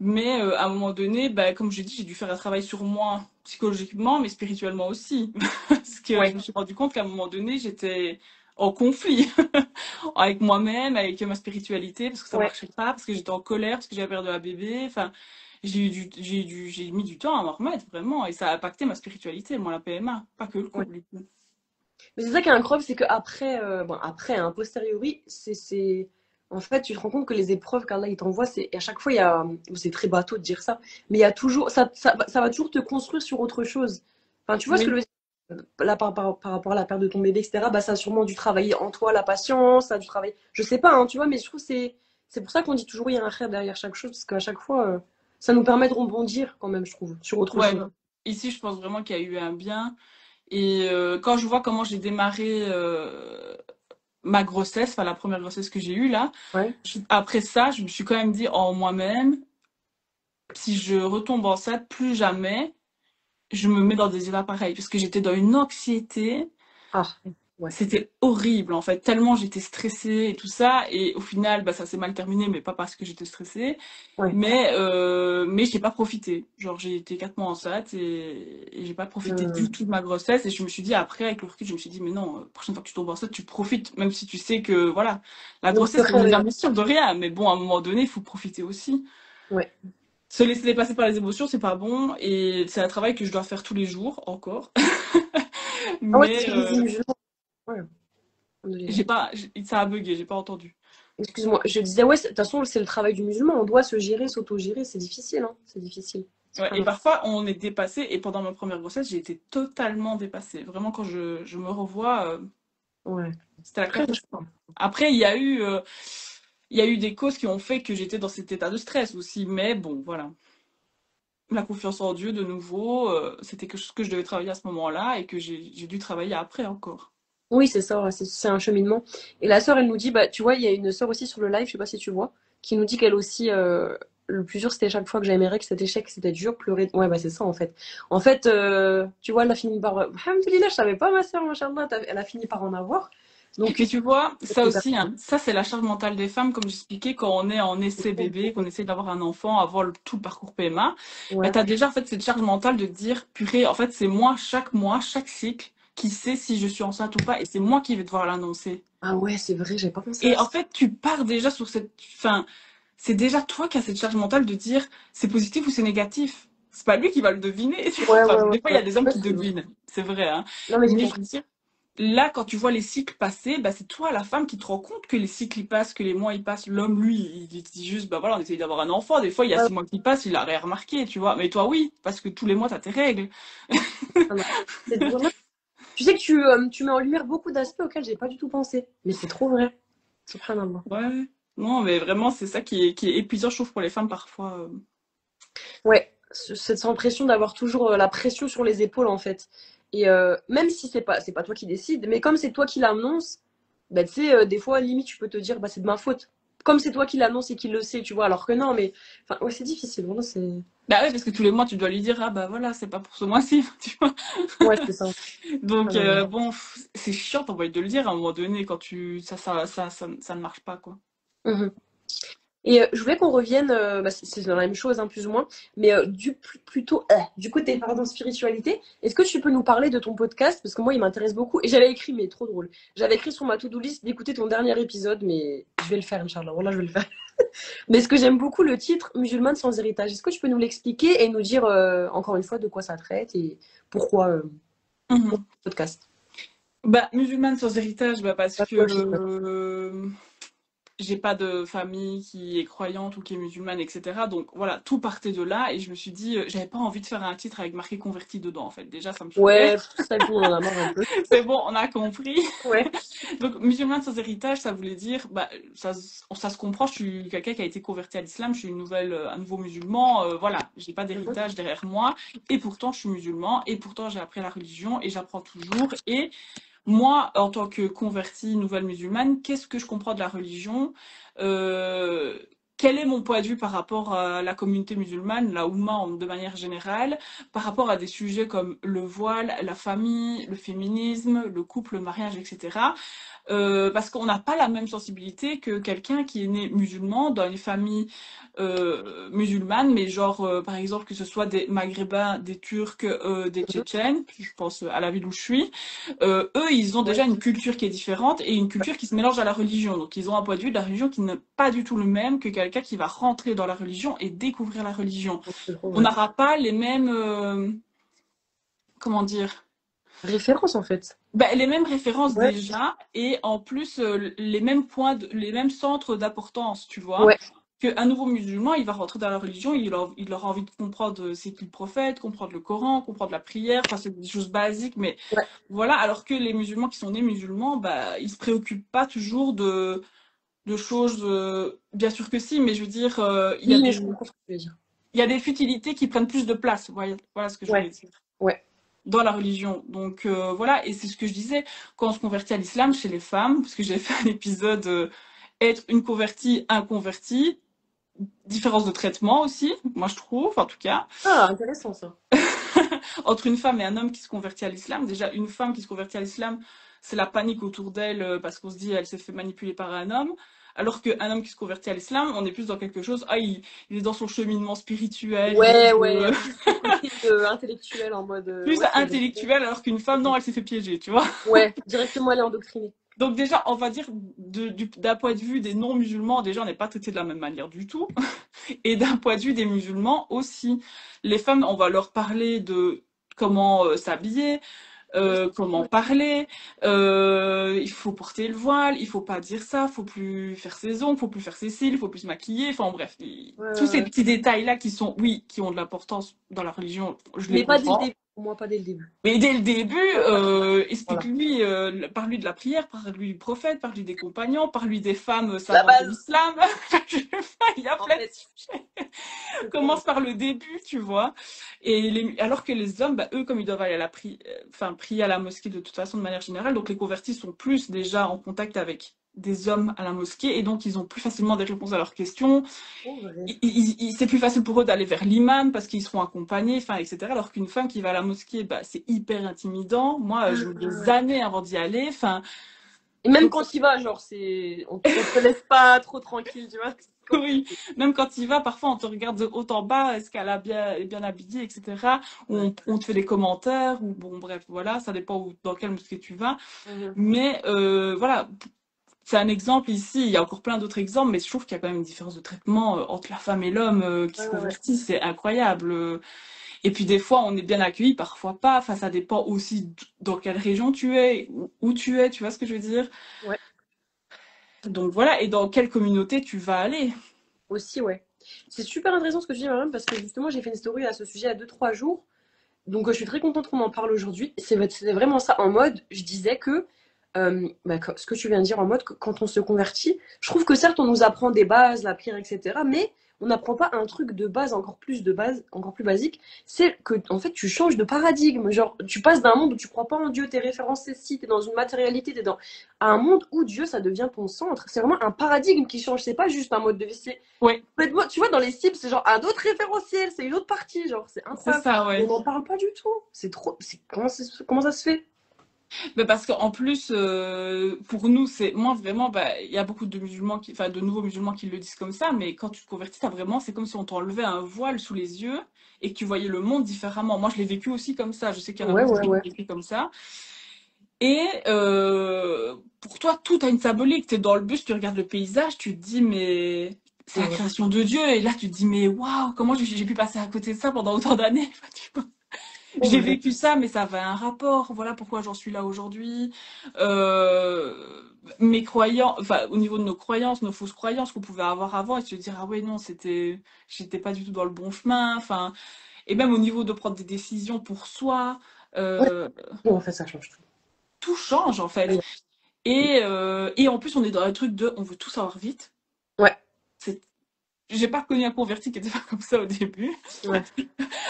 mais à un moment donné, bah, comme je dis, j'ai dû faire un travail sur moi psychologiquement, mais spirituellement aussi. Parce que je Ouais. me suis rendu compte qu'à un moment donné, j'étais en conflit avec moi-même, avec ma spiritualité, parce que ça Ouais. marchait pas, parce que j'étais en colère, parce que j'avais perdu un bébé. Enfin, j'ai mis du temps à m'en remettre, vraiment, et ça a impacté ma spiritualité, moi, la PMA, pas que le Ouais. couple, du coup. Mais c'est ça qui est incroyable, c'est qu'après, bon, après, hein, posteriori, en fait, tu te rends compte que les épreuves qu'Allah il t'envoie, à chaque fois, il y a, c'est très bateau de dire ça, mais il y a toujours, ça va toujours te construire sur autre chose. Enfin, tu vois ce que je Oui. veux dire? Là, par rapport à la perte de ton bébé, etc., bah, ça a sûrement dû travailler en toi, la patience, ça a dû travailler, je sais pas, hein, tu vois, mais je trouve que c'est pour ça qu'on dit toujours, il y a un frère derrière chaque chose, parce qu'à chaque fois, ça nous permet de rebondir, quand même, je trouve, sur autre Ouais. chose. Ici, je pense vraiment qu'il y a eu un bien. Et quand je vois comment j'ai démarré ma grossesse, enfin la première grossesse que j'ai eue là, Ouais. après ça, je me suis quand même dit en moi-même, si je retombe enceinte, plus jamais je me mets dans des états pareils, parce que j'étais dans une anxiété. Ah, ouais. C'était horrible en fait, tellement j'étais stressée et tout ça, et au final, bah, ça s'est mal terminé, mais pas parce que j'étais stressée, Ouais. mais j'ai pas profité. Genre j'ai été 4 mois enceinte et j'ai pas profité du tout de ma grossesse, et je me suis dit après, avec le recul, je me suis dit, mais non, prochaine fois que tu tombes enceinte, tu profites, même si tu sais que voilà, la On ne peut grossesse, on rien n'est déjà. jamais sûr de rien, mais bon, à un moment donné, il faut profiter aussi. Ouais. Se laisser dépasser par les émotions, c'est pas bon, et c'est un travail que je dois faire tous les jours encore. Ah ouais, c'est ce Mais que je dis musulman. Ouais, alhamdoulilah. ça a bugué, j'ai pas entendu. Excuse-moi, je disais, ouais, de toute façon, c'est le travail du musulman. On doit se gérer, s'auto-gérer. C'est difficile, hein. C'est difficile. Ouais, et Subhanallah. parfois, on est dépassé, et pendant ma première grossesse, j'ai été totalement dépassée. Vraiment, quand je me revois, Ouais. c'était la Après, catastrophe. Après, il y a eu des causes qui ont fait que j'étais dans cet état de stress aussi, mais bon, voilà. La confiance en Dieu, de nouveau, c'était quelque chose que je devais travailler à ce moment-là et que j'ai dû travailler après encore. oui, c'est ça, ouais, c'est un cheminement. Et la sœur, elle nous dit, bah, tu vois, il y a une sœur aussi sur le live, je sais pas si tu vois, qui nous dit qu'elle aussi, le plus dur, c'était chaque fois que j'avais mes règles, cet échec, c'était dur, pleurer. Ouais, bah c'est ça en fait. En fait, tu vois, elle a fini par. Alhamdoulilah, je savais pas, ma soeur, machallah, elle a fini par en avoir. Donc, Mais tu vois, ça c'est aussi, hein, ça c'est la charge mentale des femmes, comme j'expliquais, quand on est en essai bébé, qu'on essaie d'avoir un enfant, avoir tout le parcours PMA, bah, ouais. tu as déjà en fait cette charge mentale de te dire, purée, en fait c'est moi, chaque cycle, qui sait si je suis enceinte ou pas, et c'est moi qui vais devoir l'annoncer. Ah ouais, c'est vrai, j'avais pas pensé Et à en ça. fait, tu pars déjà sur cette... Enfin, c'est déjà toi qui as cette charge mentale de dire, c'est positif ou c'est négatif. C'est pas lui qui va le deviner. Ouais, Enfin, ouais, ouais, des fois, il y ouais. a des hommes Ouais, qui c'est vrai. devinent, c'est vrai, hein. Non, mais j'ai Mais je compris. veux dire, là, quand tu vois les cycles passer, bah, c'est toi, la femme, qui te rend compte que les cycles ils passent, que les mois ils passent. L'homme, lui, il dit juste, bah voilà, on essaye d'avoir un enfant. Des fois, il y a Ouais, 6 mois qui passent, il a rien remarqué, tu vois. Mais toi, oui, parce que tous les mois, t'as tes règles. ouais. C'est dur. Tu sais que tu mets en lumière beaucoup d'aspects auxquels j'ai pas du tout pensé. Mais c'est trop vrai. Subhanallah. Ouais. Non, mais vraiment, c'est ça qui est épuisant, je trouve, pour les femmes parfois. Ouais, cette impression d'avoir toujours la pression sur les épaules en fait. Et même si c'est pas toi qui décides, mais comme c'est toi qui l'annonce, bah tu sais, des fois limite tu peux te dire bah c'est de ma faute. Comme c'est toi qui l'annonce et qui le sait, tu vois, alors que non, mais enfin ouais c'est difficile, vraiment c'est. Bah ouais, parce que tous les mois, tu dois lui dire, ah bah voilà, c'est pas pour ce mois-ci, tu vois. Ouais c'est ça. Donc, Subhanallah. bon, c'est chiant, t'as envie de le dire à un moment donné quand ça ne marche pas, quoi. Mhm. Et je voulais qu'on revienne, bah, c'est dans la même chose, hein, plus ou moins, mais plutôt du côté pardon, spiritualité. Est-ce que tu peux nous parler de ton podcast? Parce que moi, il m'intéresse beaucoup. Et j'avais écrit, mais trop drôle. J'avais écrit sur ma to-do list d'écouter ton dernier épisode, mais je vais le faire, Inch'Allah. Voilà, je vais le faire. Mais ce que j'aime beaucoup, le titre Musulmane sans héritage. Est-ce que tu peux nous l'expliquer et nous dire, encore une fois, de quoi ça traite et pourquoi Mhm. podcast? Bah, musulmane sans héritage, bah parce Pas que toi, je sais pas. j'ai pas de famille qui est croyante ou qui est musulmane, etc. Donc voilà, tout partait de là et je me suis dit, j'avais pas envie de faire un titre avec marqué converti dedans en fait. Déjà, ça me saoulait. Ouais, ça, on en a marre un peu. C'est bon, on a compris. Ouais. Donc, musulmane sans héritage, ça voulait dire, bah, ça se comprend, je suis quelqu'un qui a été converti à l'islam, je suis un nouveau musulman, voilà, j'ai pas Mhm. d'héritage derrière moi, et pourtant je suis musulman, et pourtant j'ai appris la religion, et j'apprends toujours, et moi, en tant que convertie nouvelle musulmane, qu'est-ce que je comprends de la religion? Euh, Quel est mon point de vue par rapport à la communauté musulmane, la Oumma de manière générale, par rapport à des sujets comme le voile, la famille, le féminisme, le couple, le mariage, etc. Parce qu'on n'a pas la même sensibilité que quelqu'un qui est né musulman dans une famille musulmane, mais genre, par exemple, que ce soit des Maghrébins, des Turcs, des Mhm. Tchétchènes, je pense à la ville où je suis, eux, ils ont Ouais. déjà une culture qui est différente et une culture qui se mélange à la religion. Donc, ils ont un point de vue de la religion qui n'est pas du tout le même que quelqu'un qui va rentrer dans la religion et découvrir la religion. C'est trop On vrai. n'aura pas les mêmes, comment dire, Référence en fait. ben, les mêmes références Ouais. déjà et en plus les mêmes les mêmes centres d'importance, tu vois. Ouais. Qu'un nouveau musulman, il va rentrer dans la religion, il aura envie de comprendre c'est qui le prophète, comprendre le Coran, comprendre la prière, enfin c'est des choses basiques, mais Ouais. voilà. Alors que les musulmans qui sont nés musulmans, bah ils se préoccupent pas toujours de choses. Bien sûr que si, mais je veux dire, Oui, mais je comprends ce que tu veux dire. il y a des futilités qui prennent plus de place. Voilà ce que je Ouais, voulais dire ouais. dans la religion. Donc voilà, et c'est ce que je disais quand on se convertit à l'islam chez les femmes, parce que j'ai fait un épisode être une convertie, un converti, différence de traitement aussi, moi je trouve en tout cas, Ah, intéressant ça. entre une femme et un homme qui se convertit à l'islam. Déjà, une femme qui se convertit à l'islam, c'est la panique autour d'elle parce qu'on se dit elle s'est fait manipuler par un homme. Alors qu'un homme qui se convertit à l'islam, on est plus dans quelque chose, il est dans son cheminement spirituel, Ouais, ouais, il y a plus ce côté intellectuel en mode. plus Ouais, c'est vrai. intellectuel, alors qu'une femme, non, elle s'est fait piéger, tu vois. Ouais, directement aller endoctriner. Donc déjà, on va dire, d'un point de vue des non-musulmans, déjà, on n'est pas traités de la même manière du tout. Et d'un point de vue des musulmans aussi. Les femmes, on va leur parler de comment s'habiller, Oui, comment ouais, parler, il faut porter le voile, il faut pas dire ça, faut plus faire ses ongles, faut plus faire ses cils, faut plus se maquiller, enfin bref, ouais, tous ces ouais. petits détails-là qui sont, oui, qui ont de l'importance dans la religion, je les Mais pas dès le comprends. début. Pour moi, pas dès le début. Mais dès le début, Voilà. explique-lui, parle-lui de la prière, parle-lui du prophète, parle-lui des compagnons, parle-lui des femmes La savantes de base, l'islam. Il y a en plein de fait. sujets. C'est trop vrai. Commence par le début, tu vois. Et alors que les hommes, bah, eux, comme ils doivent aller à enfin, prier à la mosquée de toute façon, de manière générale, donc les convertis sont plus déjà en contact avec des hommes à la mosquée et donc ils ont plus facilement des réponses à leurs questions. Oh, vrai. C'est plus facile pour eux d'aller vers l'imam parce qu'ils seront accompagnés, enfin, etc. Alors qu'une femme qui va à la mosquée, bah, c'est hyper intimidant. Moi, Ah, j'ai mis des ouais. années avant d'y aller. Enfin, Et même donc quand il va, genre, on te laisse pas trop tranquille, tu vois. C'est oui, compliqué. même quand il va, parfois on te regarde de haut en bas, est-ce qu'elle a bien, est bien habillée, etc. Ou Ouais. on te fait des commentaires, ou bon, bref, voilà, ça dépend dans quelle mosquée tu vas. Mhm. Mais voilà, c'est un exemple ici, il y a encore plein d'autres exemples, mais je trouve qu'il y a quand même une différence de traitement entre la femme et l'homme qui Ouais, se ouais, ouais. convertit, c'est incroyable. Et puis des fois, on est bien accueilli, parfois pas. Enfin, ça dépend aussi dans quelle région tu es, où tu es, tu vois ce que je veux dire? Ouais. Donc voilà, et dans quelle communauté tu vas aller. Aussi, ouais. C'est super intéressant ce que tu dis, Mariam, parce que justement, j'ai fait une story à ce sujet il y a 2 3 jours. Donc, je suis très contente qu'on en parle aujourd'hui. C'était vraiment ça, en mode, je disais que, bah, ce que tu viens de dire, en mode, que quand on se convertit, je trouve que certes, on nous apprend des bases, la prière, etc., mais on n'apprend pas un truc de base, encore plus de base, encore plus basique, c'est que, en fait, tu changes de paradigme. Genre, tu passes d'un monde où tu crois pas en Dieu, t'es référencé si, t'es dans une matérialité, à un monde où Dieu, ça devient ton centre. C'est vraiment un paradigme qui change, c'est pas juste un mode de vie, Ouais, tu vois, dans les cibles, c'est genre un autre référentiel, c'est une autre partie, genre, c'est c'est incroyable. ça, On ouais. n'en parle pas du tout. Comment ça se fait? Mais parce qu'en plus, pour nous, c'est moi vraiment, bah, il y a beaucoup de musulmans enfin, de nouveaux musulmans qui le disent comme ça, mais quand tu te convertis, t'as vraiment, c'est comme si on t'enlevait un voile sous les yeux et que tu voyais le monde différemment. Moi, je l'ai vécu aussi comme ça. Je sais qu'il y en a Ouais, beaucoup ouais, qui l'ont ouais. vécu comme ça. Et pour toi, tout a une symbolique. T'es dans le bus, tu regardes le paysage, tu te dis, mais c'est C'est la vrai. création de Dieu. Et là, tu te dis, mais waouh, comment j'ai pu passer à côté de ça pendant autant d'années? C'est J'ai vrai. vécu ça, mais ça avait un rapport. Voilà pourquoi j'en suis là aujourd'hui. Euh, Mes croyances, enfin, au niveau de nos croyances, nos fausses croyances qu'on pouvait avoir avant, et se dire, ah ouais, non, j'étais pas du tout dans le bon chemin. Enfin, et même au niveau de prendre des décisions pour soi, Ouais. euh, Bon, en fait, ça change tout. tout change, en fait. Ouais. Et en plus, on est dans un truc de, on veut tout savoir vite. Ouais. C'est, j'ai pas connu un converti qui était pas comme ça au début. Ouais.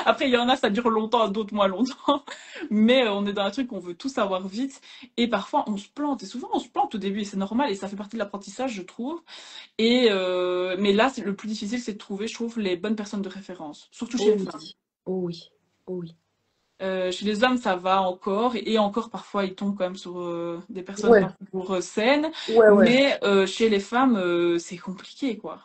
Après, il y en a, ça dure longtemps, d'autres moins longtemps. Mais on est dans un truc qu'on veut tout savoir vite. Et parfois, on se plante. Et souvent, on se plante au début. Et c'est normal. Et ça fait partie de l'apprentissage, je trouve. Mais là, le plus difficile, c'est de trouver, je trouve, les bonnes personnes de référence. Surtout chez Oh les oui. femmes. Oh oui. Oh oui. Chez les hommes, ça va encore. Et encore, parfois, ils tombent quand même sur des personnes Ouais. pas toujours saines. Ouais, ouais. Mais chez les femmes, c'est compliqué, quoi.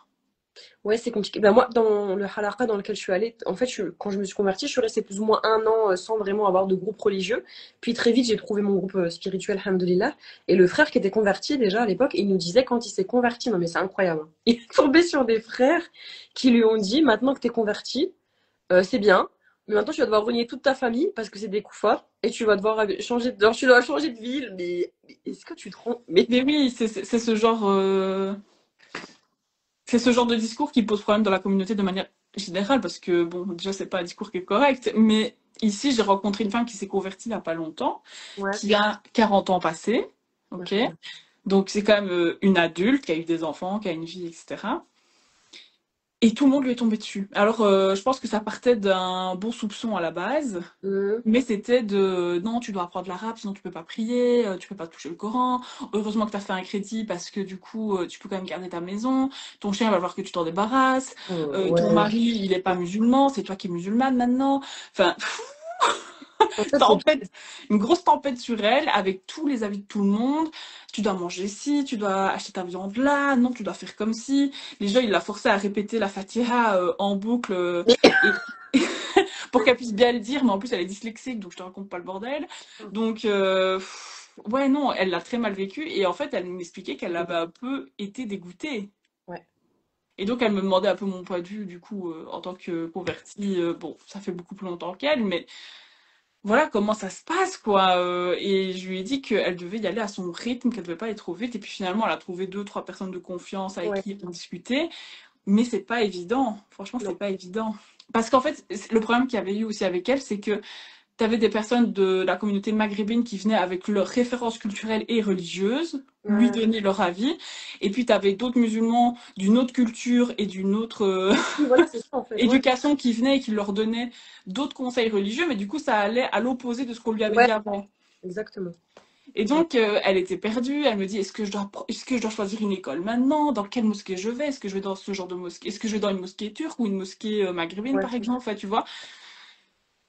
Ouais, c'est compliqué. Ben moi, dans le halakha dans lequel je suis allée, en fait, quand je me suis convertie, je suis restée plus ou moins un an sans vraiment avoir de groupe religieux. Puis très vite, j'ai trouvé mon groupe spirituel, alhamdoulilah. Et le frère qui était converti déjà à l'époque, il nous disait quand il s'est converti, non mais c'est incroyable, hein. Il est tombé sur des frères qui lui ont dit, maintenant que t'es converti, c'est bien, mais maintenant tu vas devoir renier toute ta famille parce que c'est des koufars et tu vas devoir tu dois changer de ville. Mais est-ce que tu te rends... Mais Mais oui, c'est ce genre. C'est ce genre de discours qui pose problème dans la communauté de manière générale, parce que, bon, déjà, c'est pas un discours qui est correct, mais ici, j'ai rencontré une femme qui s'est convertie il y a pas longtemps, ouais, qui a 40 ans passés, ok? machallah. Donc, c'est quand même une adulte qui a eu des enfants, qui a une vie, etc. Et tout le monde lui est tombé dessus. Alors, je pense que ça partait d'un bon soupçon à la base, Mhm. mais c'était de non, tu dois apprendre l'arabe, sinon tu peux pas prier, tu peux pas toucher le Coran. Heureusement que tu as fait un crédit parce que du coup, tu peux quand même garder ta maison. Ton chien va falloir que tu t'en débarrasses. Ton Ouais. mari, il est pas musulman, c'est toi qui es musulmane maintenant. Enfin, En fait, c'est tempête, une grosse tempête sur elle avec tous les avis de tout le monde. Tu dois manger ci, tu dois acheter ta viande là, non, tu dois faire comme si. Les gens, ils la forçaient à répéter la Fatiha en boucle et pour qu'elle puisse bien le dire, mais en plus elle est dyslexique, donc je te raconte pas le bordel. Donc ouais, non, elle l'a très mal vécu et en fait elle m'expliquait qu'elle avait un peu été dégoûtée. ouais. Et donc elle me demandait un peu mon point de vue du coup en tant que convertie. Bon, ça fait beaucoup plus longtemps qu'elle, mais voilà comment ça se passe quoi. Et je lui ai dit qu'elle devait y aller à son rythme, qu'elle devait pas aller trop vite. Et puis finalement elle a trouvé deux, trois personnes de confiance avec Ouais. qui on discutait. Mais c'est pas évident. Franchement, c'est Non. pas évident. Parce qu'en fait, le problème qu'il y avait eu aussi avec elle, c'est que tu avais des personnes de la communauté maghrébine qui venaient avec leurs références culturelles et religieuses, lui Ouais. donner leur avis. Et puis tu avais d'autres musulmans d'une autre culture et d'une autre Oui, voilà, c'est ça en fait. Ouais. éducation qui venaient et qui leur donnaient d'autres conseils religieux, mais du coup ça allait à l'opposé de ce qu'on lui avait Ouais, dit avant. exactement. Et donc, elle était perdue. Elle me dit, est-ce que je dois choisir une école maintenant? Dans quelle mosquée je vais? Est-ce que je vais dans ce genre de mosquée? Est-ce que je vais dans une mosquée turque ou une mosquée maghrébine, Ouais. par exemple? Enfin, tu vois.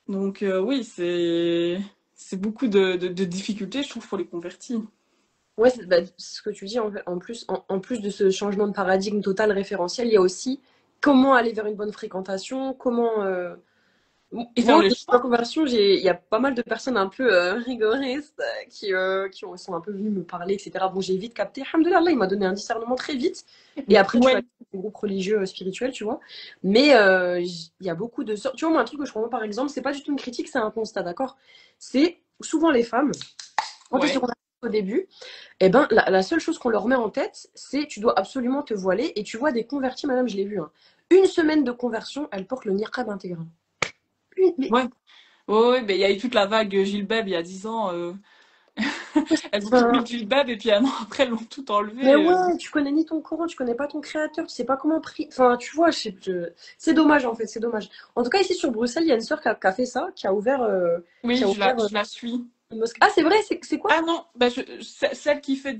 Donc, oui, c'est beaucoup de difficultés, je trouve, pour les convertis. Ouais, c'est bah, c'est ce que tu dis en plus de ce changement de paradigme total référentiel, il y a aussi comment aller vers une bonne fréquentation, comment Et faire moi, les dans ma choix. conversion, il y a pas mal de personnes un peu rigoristes sont un peu venues me parler, etc. Bon, j'ai vite capté. Alhamdoulilah, Allah, il m'a donné un discernement très vite. Et après, je suis allée Ouais, dans un groupe religieux spirituel, tu vois. Mais il y a beaucoup de sortes. Tu vois, moi, un truc que je comprends, par exemple, c'est pas du tout une critique, c'est un constat, d'accord? C'est souvent les femmes, quand elles se ouais. convertissent au début, eh ben, la seule chose qu'on leur met en tête, c'est tu dois absolument te voiler. Et tu vois des convertis, madame, je l'ai vu, hein. Une semaine de conversion, elles portent le niqab intégral. Mais Ouais. Ouais, ouais, mais il y a eu toute la vague Gilbeb il y a 10 ans. Elles ont toutes mis enfin, le Gilbeb et puis un an après, elles l'ont tout mais enlevé. ouais, tu connais ni ton Coran, tu connais pas ton créateur, tu sais pas comment prier. Enfin, tu vois, c'est dommage en fait, c'est dommage. En tout cas, ici sur Bruxelles, il y a une sœur qui a fait ça, qui Oui, a ouvert je la suis. une mosquée. Ah, c'est vrai, c'est quoi? Ah non, bah celle qui fait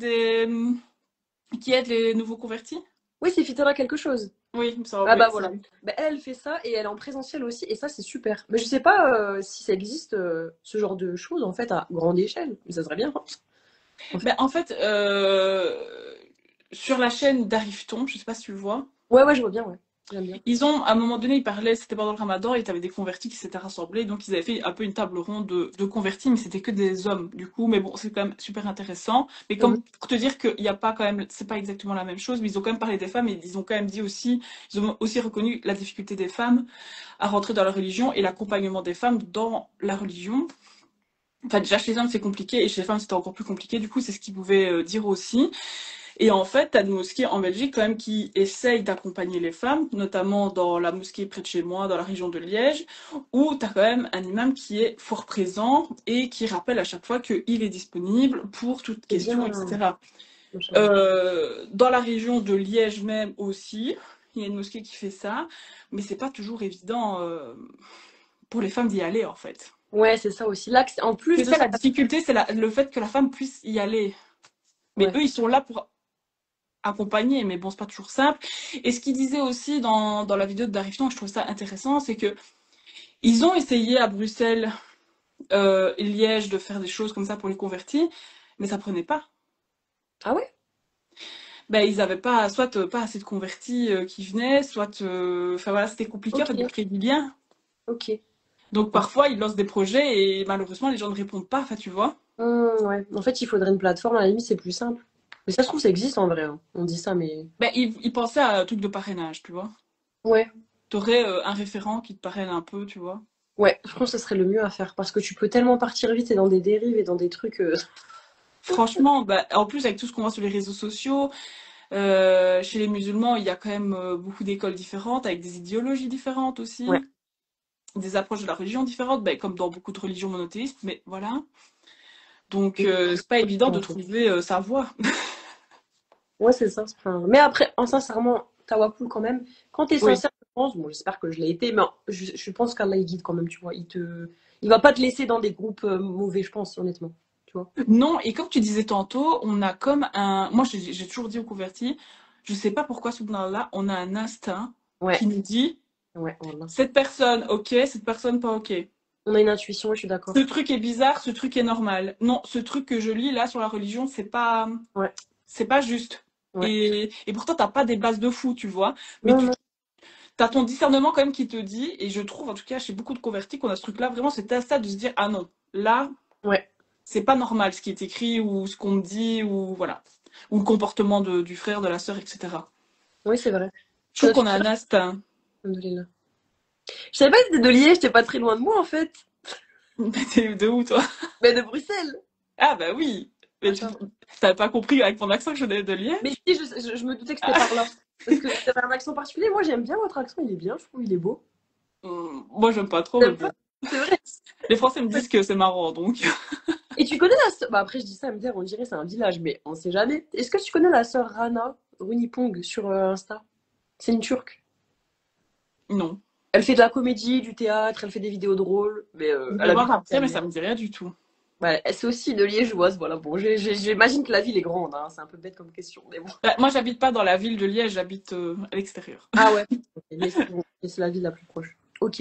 qui aide les nouveaux convertis? Oui, c'est Fitera quelque chose. Oui, il me semble, Ah oui, bah c'est voilà. elle. Bah, elle fait ça et elle est en présentiel aussi, et ça, c'est super. Mais je sais pas si ça existe ce genre de choses en fait à grande échelle, mais ça serait bien, hein, en fait. Ben, en fait, sur la chaîne d'Arriveton, je sais pas si tu le vois, Ouais, ouais, je vois bien, ouais. J'aime bien. ils ont, à un moment donné, ils parlaient, c'était pendant le Ramadan, et t'avais des convertis qui s'étaient rassemblés, donc ils avaient fait un peu une table ronde de convertis, mais c'était que des hommes, du coup, mais bon, c'est quand même super intéressant. Mais Mhm. comme pour te dire qu'il n'y a pas quand même, c'est pas exactement la même chose, mais ils ont quand même parlé des femmes, et ils ont quand même dit aussi, ils ont aussi reconnu la difficulté des femmes à rentrer dans la religion et l'accompagnement des femmes dans la religion. Enfin, déjà, chez les hommes, c'est compliqué, et chez les femmes, c'était encore plus compliqué, du coup, c'est ce qu'ils pouvaient dire aussi. Et en fait, tu as des mosquées en Belgique quand même qui essayent d'accompagner les femmes, notamment dans la mosquée près de chez moi, dans la région de Liège, où tu as quand même un imam qui est fort présent et qui rappelle à chaque fois qu'il est disponible pour toute C'est bien, question, etc. machallah. Dans la région de Liège même aussi, il y a une mosquée qui fait ça, mais c'est pas toujours évident pour les femmes d'y aller en fait. Ouais, c'est ça aussi. Là, en plus C'est de ça ça, la difficulté, c'est le fait que la femme puisse y aller. Mais ouais. eux, ils sont là pour accompagner, mais bon, c'est pas toujours simple. Et ce qu'ils disaient aussi dans la vidéo de Darifton, je trouve ça intéressant, c'est que ils ont essayé à Bruxelles et Liège de faire des choses comme ça pour les convertis, mais ça prenait pas. Ah ouais? Ben, ils avaient pas, soit pas assez de convertis qui venaient, soit, enfin voilà, c'était compliqué en fait de Ok, créer du lien. ok. Donc Ouais. parfois, ils lancent des projets et malheureusement, les gens ne répondent pas, enfin tu vois. Ouais. En fait, il faudrait une plateforme, à la limite, c'est plus simple. Mais ça se trouve, ça existe en vrai, hein. On dit ça, mais. Ben, ils pensaient à un truc de parrainage, tu vois. Ouais, T'aurais un référent qui te parraine un peu, tu vois. ouais, je pense que ce serait le mieux à faire parce que tu peux tellement partir vite et dans des dérives et dans des trucs. Franchement, bah, en plus avec tout ce qu'on voit sur les réseaux sociaux, chez les musulmans, il y a quand même beaucoup d'écoles différentes, avec des idéologies différentes Ouais, aussi, des approches de la religion différentes, bah, comme dans beaucoup de religions monothéistes, mais voilà. Donc, c'est pas évident de en fait. trouver sa voie. Ouais, c'est ça. Enfin, mais après, sincèrement, Tawakkul quand même, quand t'es Oui. sincère, je pense, bon, j'espère que je l'ai été, mais je pense qu'Allah il guide quand même, tu vois. Il va pas te laisser dans des groupes mauvais, je pense, honnêtement. Tu vois. Non, et comme tu disais tantôt, on a comme un... Moi, j'ai toujours dit aux convertis, je sais pas pourquoi, subhanallah, on a un instinct Ouais, qui nous dit, ouais, voilà. cette personne, ok, cette personne, pas ok. On a une intuition, ouais, je suis Ce d'accord. truc est bizarre, ce truc est normal. Non, ce truc que je lis là sur la religion, Ouais, c'est pas juste. ouais. Et pourtant, t'as pas des bases de fou, tu vois. Mais Non, non. t'as ton discernement quand même qui te dit, et je trouve en tout cas chez beaucoup de convertis qu'on a ce truc-là, vraiment cet instinct de se dire, ah non, là, Ouais, c'est pas normal ce qui est écrit ou ce qu'on me dit, ou voilà. Ou le comportement du frère, de la sœur, etc. oui, c'est vrai. Je Ça trouve doit qu'on a te un instinct. Alhamdoulilah. Je savais pas que c'était de Liège, j'étais pas très loin de moi en fait. T'es de où, toi? Mais de Bruxelles. Ah bah oui. Mais tu Machin. t'avais pas compris avec mon accent que je venais de Mais Liège? si, je me doutais que c'était par là. Parce que vous avez un accent particulier. Moi, j'aime bien votre accent, il est bien, je trouve, il est beau. Moi, j'aime pas trop, mais T'aimes pas? bon. C'est vrai. Les Français me disent que c'est marrant, donc. Et tu connais la sœur. Bah, après, je dis ça à me dire, on dirait c'est un village, mais on sait jamais. Est-ce que tu connais la sœur Rana Runipong sur Insta? C'est une turque. Non. Elle fait de la comédie, du théâtre, elle fait des vidéos drôles, mais Je elle vais habite voir à après, mais Bruxelles. ça me dit rien du tout. Ouais, c'est aussi de liégeoise, voilà. Bon, j'imagine que la ville est grande, hein. C'est un peu bête comme question, mais bon. Bah, moi, j'habite pas dans la ville de Liège, j'habite à l'extérieur. Ah ouais. Ok, bon, c'est la ville la plus proche. Ok.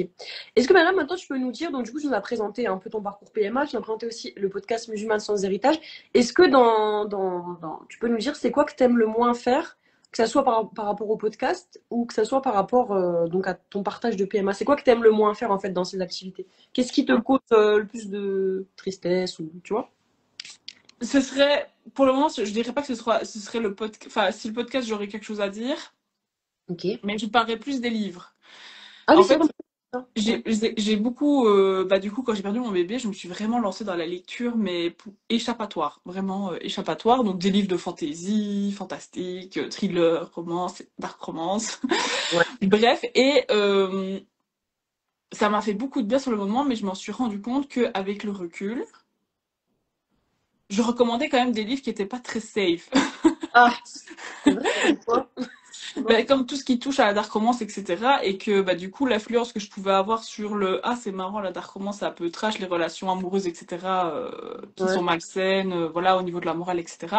Est-ce que madame, maintenant tu peux nous dire, donc du coup tu nous as présenté un peu ton parcours PMA, tu nous as présenté aussi le podcast Musulmane sans héritage. Est-ce que tu peux nous dire c'est quoi que tu aimes le moins faire, que ça soit par rapport au podcast ou que ça soit par rapport donc à ton partage de PMA? C'est quoi que tu aimes le moins faire en fait dans ces activités? Qu'est-ce qui te cause le plus de tristesse ou tu vois? Ce serait, pour le moment, je dirais pas que ce serait le podcast, enfin, si le podcast, j'aurais quelque chose à dire, Ok. mais je parlerais plus des livres. Ah oui, En c'est fait, vrai. Ouais. j'ai beaucoup, bah, du coup, quand j'ai perdu mon bébé, je me suis vraiment lancée dans la lecture, mais échappatoire, vraiment échappatoire. Donc, des livres de fantasy, fantastique, thriller, romance, dark romance. Ouais. Bref, et ça m'a fait beaucoup de bien sur le moment, mais je m'en suis rendu compte qu'avec le recul, je recommandais quand même des livres qui n'étaient pas très safe. Ah, c'est vrai, comme quoi? Ben, comme tout ce qui touche à la dark romance, etc. Et que bah, du coup, l'influence que je pouvais avoir sur le Ah, c'est marrant, la dark romance, c'est un peu trash, les relations amoureuses, etc., qui Ouais. sont malsaines, voilà, au niveau de la morale, etc.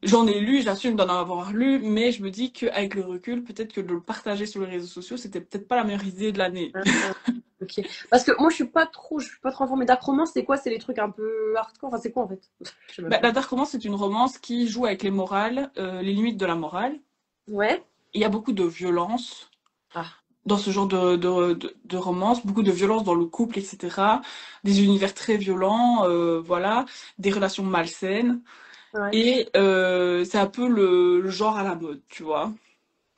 J'en ai lu, j'assume d'en avoir lu, mais je me dis qu'avec le recul, peut-être que de le partager sur les réseaux sociaux, c'était peut-être pas la meilleure idée de l'année. Ok. Parce que moi, je suis pas trop informée. Dark romance, c'est quoi? C'est les trucs un peu hardcore. Enfin, c'est quoi en fait? Je sais même Bah, pas. la dark romance, c'est une romance qui joue avec les morales, les limites de la morale. Ouais. Il y a beaucoup de violence Ah. dans ce genre de romance, beaucoup de violence dans le couple, etc. Des univers très violents, voilà, des relations malsaines. Ouais. Et c'est un peu le genre à la mode, tu vois.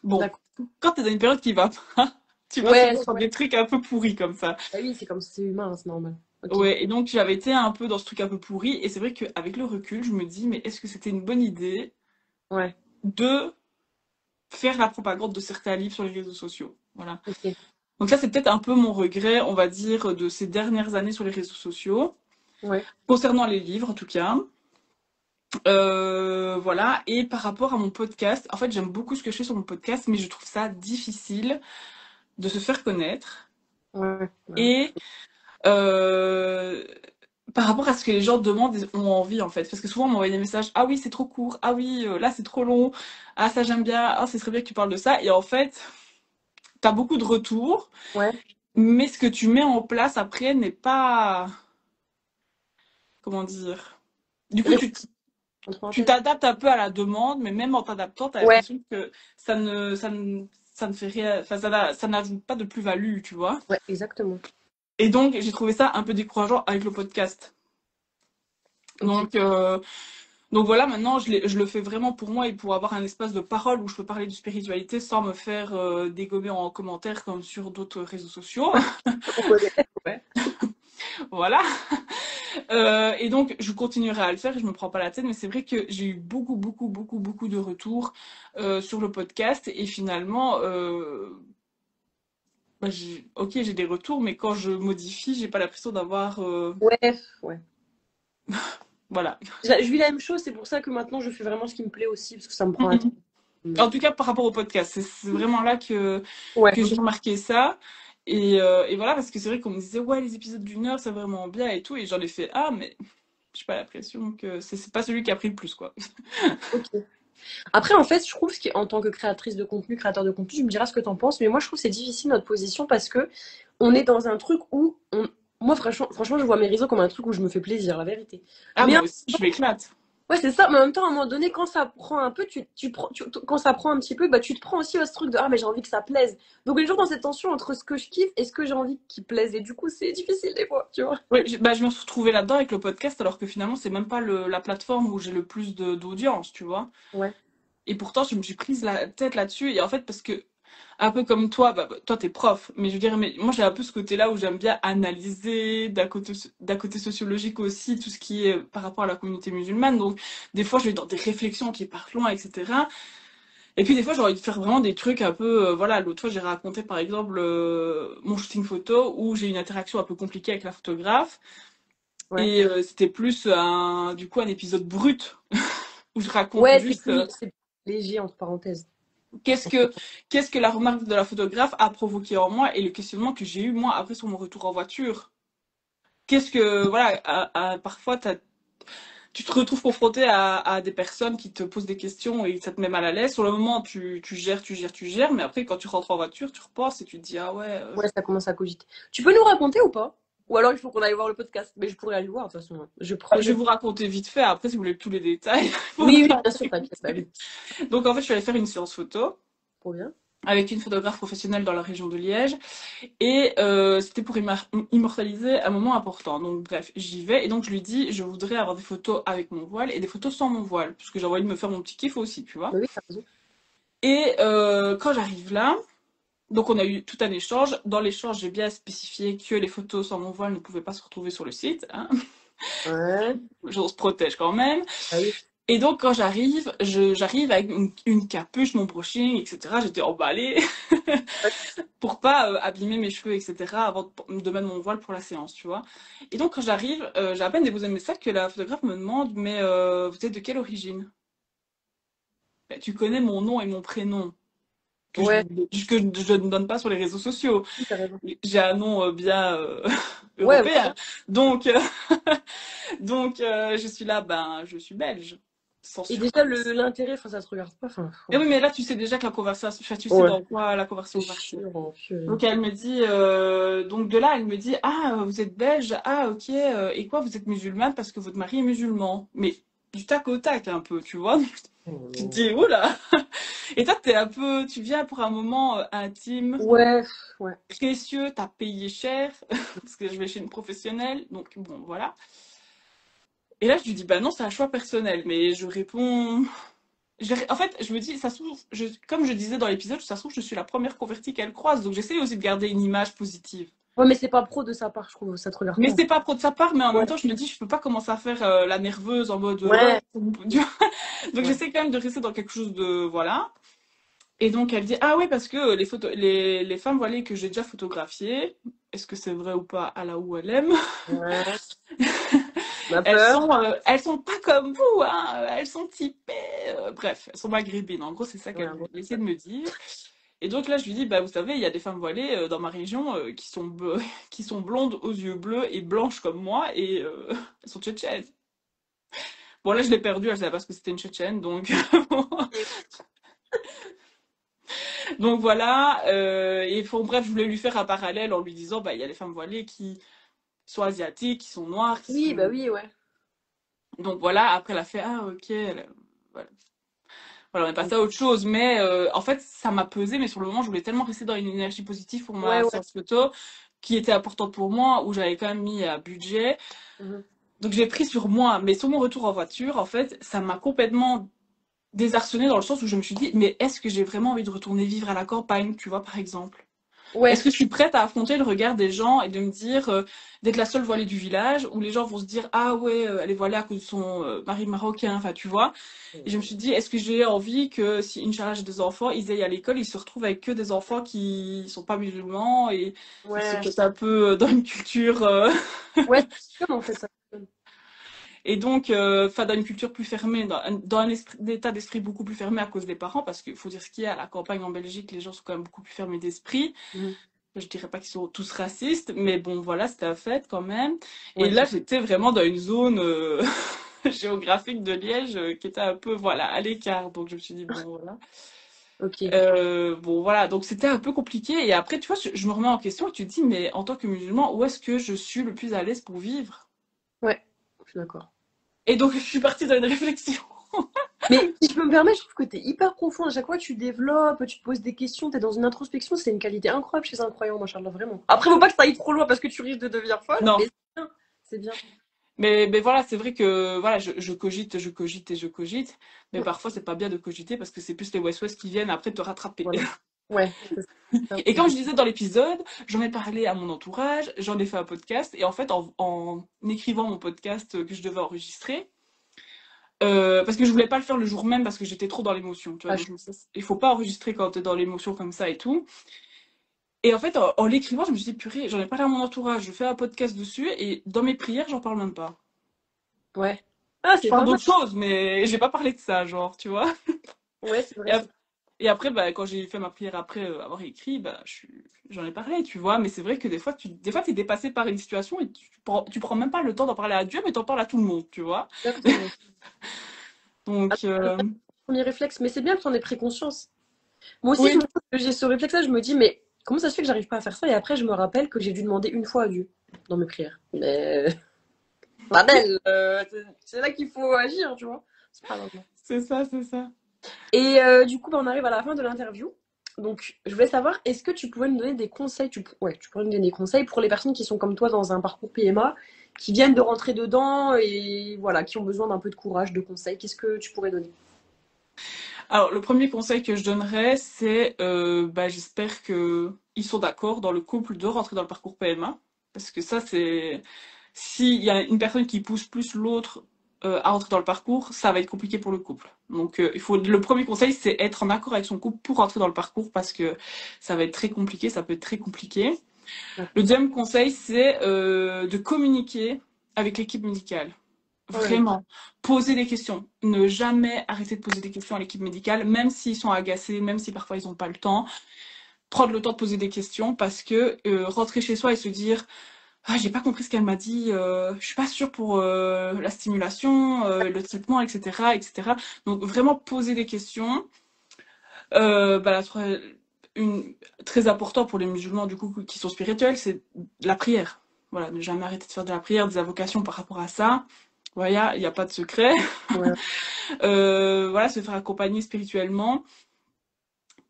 Bon, D'accord. quand t'es dans une période qui va pas, tu vas Ouais. souvent dans des trucs un peu pourris comme ça. Bah oui, c'est comme c'est humain, c'est normal. Ok. Ouais, et donc j'avais été un peu dans ce truc un peu pourri, et c'est vrai qu'avec le recul, je me dis, mais est-ce que c'était une bonne idée Ouais. de faire la propagande de certains livres sur les réseaux sociaux? Voilà. Ok. Donc ça, c'est peut-être un peu mon regret, on va dire, de ces dernières années sur les réseaux sociaux, Ouais. concernant les livres en tout cas. Voilà, et par rapport à mon podcast, en fait, j'aime beaucoup ce que je fais sur mon podcast, mais je trouve ça difficile de se faire connaître. Ouais. Ouais. Et euh, par rapport à ce que les gens demandent et ont envie, en fait. Parce que souvent, on m'envoie des messages, ah oui, c'est trop court, ah oui, là, c'est trop long, ah ça, j'aime bien, ah, c'est très bien que tu parles de ça. Et en fait, t'as beaucoup de retours, Ouais. mais ce que tu mets en place après n'est pas, comment dire. Du coup, Réponse entre tu parenthèses. t'adaptes un peu à la demande, mais même en t'adaptant, t'as Ouais. l'impression que ça ne fait rien, enfin, ça n'ajoute pas de plus-value, tu vois. Ouais. Exactement. Et donc, j'ai trouvé ça un peu décourageant avec le podcast. Ok. Donc, euh, donc voilà, maintenant, je le fais vraiment pour moi et pour avoir un espace de parole où je peux parler de spiritualité sans me faire dégommer en commentaire comme sur d'autres réseaux sociaux. On connaît. Ouais. Voilà. Et donc, je continuerai à le faire et je me prends pas la tête, mais c'est vrai que j'ai eu beaucoup, beaucoup, beaucoup, beaucoup de retours sur le podcast et finalement, bah, ok, j'ai des retours, mais quand je modifie, j'ai pas l'impression d'avoir, Ouais. Ouais. voilà. Je vis la même chose, c'est pour ça que maintenant je fais vraiment ce qui me plaît aussi, parce que ça me prend la tête. En tout cas, par rapport au podcast, c'est vraiment là Ouais. que j'ai remarqué ça. Et voilà, parce que c'est vrai qu'on me disait, ouais, les épisodes d'une heure, c'est vraiment bien et tout. Et j'en ai fait, ah, mais j'ai pas l'impression que c'est pas celui qui a pris le plus, quoi. Ok. Après, en fait, je trouve qu'en tant que créatrice de contenu, créateur de contenu, tu me diras ce que t'en penses, mais moi, je trouve que c'est difficile notre position parce que on est dans un truc où moi, franchement, je vois mes réseaux comme un truc où je me fais plaisir, la vérité. Ah, Mais moi aussi, je m'éclate. ouais, c'est ça, mais en même temps, à un moment donné, quand ça prend un peu, quand ça prend un petit peu, bah, tu te prends aussi à ce truc de ah, mais j'ai envie que ça plaise. Donc, les gens dans cette tension entre ce que je kiffe et ce que j'ai envie qu'il plaise. Et du coup, c'est difficile des fois, tu vois. Oui, bah, je me suis retrouvée là-dedans avec le podcast, alors que finalement, c'est même pas la plateforme où j'ai le plus d'audience, tu vois. Ouais, Et pourtant, je me suis prise la tête là-dessus. Et en fait, parce que, un peu comme toi, toi, t'es prof, mais je veux dire, mais moi, j'ai un peu ce côté-là où j'aime bien analyser, d'un côté sociologique aussi, tout ce qui est par rapport à la communauté musulmane. Donc, des fois, je vais dans des réflexions qui partent loin, etc. Et puis, des fois, j'ai envie de faire vraiment des trucs un peu, voilà, l'autre fois, j'ai raconté, par exemple, mon shooting photo où j'ai eu une interaction un peu compliquée avec la photographe. ouais. Et c'était plus du coup, un épisode brut où je raconte Ouais, juste. c'est léger, entre parenthèses. Qu'est-ce que, qu'est-ce que la remarque de la photographe a provoqué en moi et le questionnement que j'ai eu moi après sur mon retour en voiture. qu'est-ce que, voilà, parfois, tu te retrouves confronté à des personnes qui te posent des questions et ça te met mal à l'aise. Sur le moment, tu gères, mais après, quand tu rentres en voiture, tu repenses et tu te dis, ah ouais. Ouais, ça commence à cogiter. Tu peux nous raconter ou pas? Ou alors il faut qu'on aille voir le podcast. Mais je pourrais aller le voir de toute façon, hein. Je Je vais projette. vous raconter vite fait, après, si vous voulez tous les détails, il Oui, oui, faudra. bien sûr, t'inquiète. Bah oui. Donc, en fait, je suis allée faire une séance photo Trop bien. avec une photographe professionnelle dans la région de Liège. Et c'était pour immortaliser un moment important. Donc bref, j'y vais et donc je lui dis, je voudrais avoir des photos avec mon voile et des photos sans mon voile, parce que j'ai envie de me faire mon petit kiff aussi, tu vois. Bah oui, t'as raison. Et quand j'arrive là, donc on a eu tout un échange. Dans l'échange, j'ai bien spécifié que les photos sans mon voile ne pouvaient pas se retrouver sur le site, hein. Ouais. On se protège quand même. Bah oui. Et donc quand j'arrive avec une capuche, mon brushing, etc. J'étais emballée pour pas abîmer mes cheveux, etc. avant de mettre mon voile pour la séance, tu vois. Et donc quand j'arrive, j'ai à peine déposé le message que la photographe me demande, mais vous êtes de quelle origine? Ben, tu connais mon nom et mon prénom Ouais, que je ne donne pas sur les réseaux sociaux. oui, t'as raison. J'ai un nom bien Ouais, européen. Donc, je suis là, ben, je suis belge, sans et déjà, surprise. l'intérêt, enfin, ça te regarde pas. Enfin, Et oui, mais là, tu sais déjà que la conversation, enfin, tu sais ouais. dans quoi la C'est conversation va partir. chiant, purée. Donc elle me dit, donc de là, elle me dit, ah, vous êtes belge, ah, ok, et quoi, vous êtes musulmane parce que votre mari est musulman. Mais du tac au tac un peu, tu vois. Tu te dis, oula. Et toi, t'es un peu, tu viens pour un moment intime, Ouais, ouais. précieux, t'as payé cher, parce que je vais chez une professionnelle, donc bon, voilà. Et là, je lui dis, bah non, c'est un choix personnel, mais je réponds. En fait, je me dis, ça se trouve, comme je disais dans l'épisode, ça se trouve, je suis la première convertie qu'elle croise, donc j'essaie aussi de garder une image positive. Ouais, mais c'est pas pro de sa part, je trouve. Ça te regarde Mais pas. c'est pas pro de sa part, mais en Ouais. même temps, je me dis, je peux pas commencer à faire la nerveuse en mode, Ouais. tu vois. Donc Ouais. j'essaie quand même de rester dans quelque chose de, voilà. Et donc elle dit, ah oui, parce que les photos, les femmes voilées que j'ai déjà photographiées, est-ce que c'est vrai ou pas à la où elle aime? Ouais. Ma peur. Elles sont pas comme vous, hein. Elles sont typées, bref, elles sont maghrébines. En gros, c'est ça Ouais, qu'elle bon. essaie de me dire. Et donc là, je lui dis, bah vous savez, il y a des femmes voilées dans ma région qui sont blondes aux yeux bleus et blanches comme moi et elles sont tchétchènes. Bon là, je l'ai perdue, elle savait pas ce que c'était une tchétchène, donc donc voilà. Et bon, bref, je voulais lui faire un parallèle en lui disant, bah il y a des femmes voilées qui sont asiatiques, qui sont noires, qui Oui, bah sont. oui, ouais. Donc voilà. Après, elle a fait, ah ok. Voilà. Voilà, on est passé à autre chose, mais en fait, ça m'a pesé, mais sur le moment, je voulais tellement rester dans une énergie positive pour Ouais, ma ouais. séance photo, qui était importante pour moi, où j'avais quand même mis un budget. Mhm. Donc j'ai pris sur moi, mais sur mon retour en voiture, en fait, ça m'a complètement désarçonné dans le sens où je me suis dit, mais est-ce que j'ai vraiment envie de retourner vivre à la campagne, tu vois, par exemple? Est-ce Ouais. que je suis prête à affronter le regard des gens et de me dire, d'être la seule voilée du village, où les gens vont se dire, ah ouais, elle est voilée à cause de son mari marocain, enfin tu vois. Et je me suis dit, est-ce que j'ai envie que si, Inch'Allah, j'ai des enfants, ils aillent à l'école, ils se retrouvent avec que des enfants qui sont pas musulmans et ils sont Ouais. peut-être un peu dans une culture, Ouais, c'est comme en fait ça. et donc, enfin, dans une culture plus fermée, dans un état d'esprit beaucoup plus fermé à cause des parents, parce qu'il faut dire ce qu'il y a, à la campagne en Belgique, les gens sont quand même beaucoup plus fermés d'esprit. Mhm. Je dirais pas qu'ils sont tous racistes, mais bon, voilà, c'était un fait quand même. Et Ouais, là, j'étais vraiment dans une zone géographique de Liège qui était un peu, voilà, à l'écart. Donc, je me suis dit, bon, voilà. ok. Bon, voilà, donc c'était un peu compliqué. Et après, tu vois, je me remets en question et tu te dis, mais en tant que musulman, où est-ce que je suis le plus à l'aise pour vivre? Ouais, je suis d'accord. Et donc, je suis partie dans une réflexion. Mais si je peux me permettre, je trouve que t'es hyper profond. À chaque fois, tu développes, tu te poses des questions, t'es dans une introspection. C'est une qualité incroyable chez un croyant, machallah, vraiment. Après, faut pas que ça aille trop loin parce que tu risques de devenir folle, mais Non. c'est bien. C'est bien. Mais voilà, c'est vrai que voilà, je cogite, je cogite et je cogite. Mais parfois, c'est pas bien de cogiter parce que c'est plus les West-West qui viennent après te rattraper. Voilà. Ouais, c'est ça. Et comme je disais dans l'épisode, j'en ai parlé à mon entourage, j'en ai fait un podcast. Et en fait, en écrivant mon podcast que je devais enregistrer, parce que je voulais pas le faire le jour même parce que j'étais trop dans l'émotion. Tu vois, Ah, donc il faut pas enregistrer quand t'es dans l'émotion comme ça et tout. Et en fait, en l'écrivant, je me suis dit, purée, j'en ai parlé à mon entourage, je fais un podcast dessus et dans mes prières, j'en parle même pas. ouais. Ah, Je c'est parle pas mal. d'autre chose, mais j'ai pas parlé de ça, genre, tu vois. Ouais, c'est Et, vrai. Et après, bah, quand j'ai fait ma prière après avoir écrit, bah, j'en ai parlé, tu vois. Mais c'est vrai que des fois, t'es dépassé par une situation et tu prends même pas le temps d'en parler à Dieu, mais t'en parles à tout le monde, tu vois. Exactement. Ah, Donc, c'est vrai, premier réflexe, mais c'est bien que tu en aies pris conscience. Moi aussi, oui, j'ai ce réflexe-là, je me dis, mais comment ça se fait que j'arrive pas à faire ça? Et après, je me rappelle que j'ai dû demander une fois à Dieu dans mes prières. Mais, Adèle, c'est là qu'il faut agir, tu vois. C'est pas maintenant. c'est ça, c'est ça. Et du coup, bah, on arrive à la fin de l'interview. Donc, je voulais savoir, est-ce que tu pourrais nous donner des conseils, ouais, tu pourrais nous donner des conseils pour les personnes qui sont comme toi dans un parcours PMA, qui viennent de rentrer dedans et voilà, qui ont besoin d'un peu de courage, de conseils. Qu'est-ce que tu pourrais donner? Alors, le premier conseil que je donnerais, c'est, bah, j'espère que ils sont d'accord dans le couple de rentrer dans le parcours PMA. Parce que ça, c'est, s'il y a une personne qui pousse plus l'autre à rentrer dans le parcours, ça va être compliqué pour le couple. Donc, le premier conseil, c'est être en accord avec son couple pour rentrer dans le parcours parce que ça va être très compliqué, ça peut être très compliqué. Le deuxième conseil, c'est de communiquer avec l'équipe médicale. Ouais, Vraiment, poser des questions. Ne jamais arrêter de poser des questions à l'équipe médicale, même s'ils sont agacés, même si parfois ils n'ont pas le temps. Prendre le temps de poser des questions parce que rentrer chez soi et se dire ah, j'ai pas compris ce qu'elle m'a dit, je suis pas sûre pour la stimulation, le traitement, etc., etc. Donc vraiment poser des questions. Bah, une, très important pour les musulmans du coup qui sont spirituels, c'est la prière. Voilà, ne jamais arrêter de faire de la prière, des invocations par rapport à ça. Voilà, il n'y a pas de secret. ouais. Voilà, se faire accompagner spirituellement.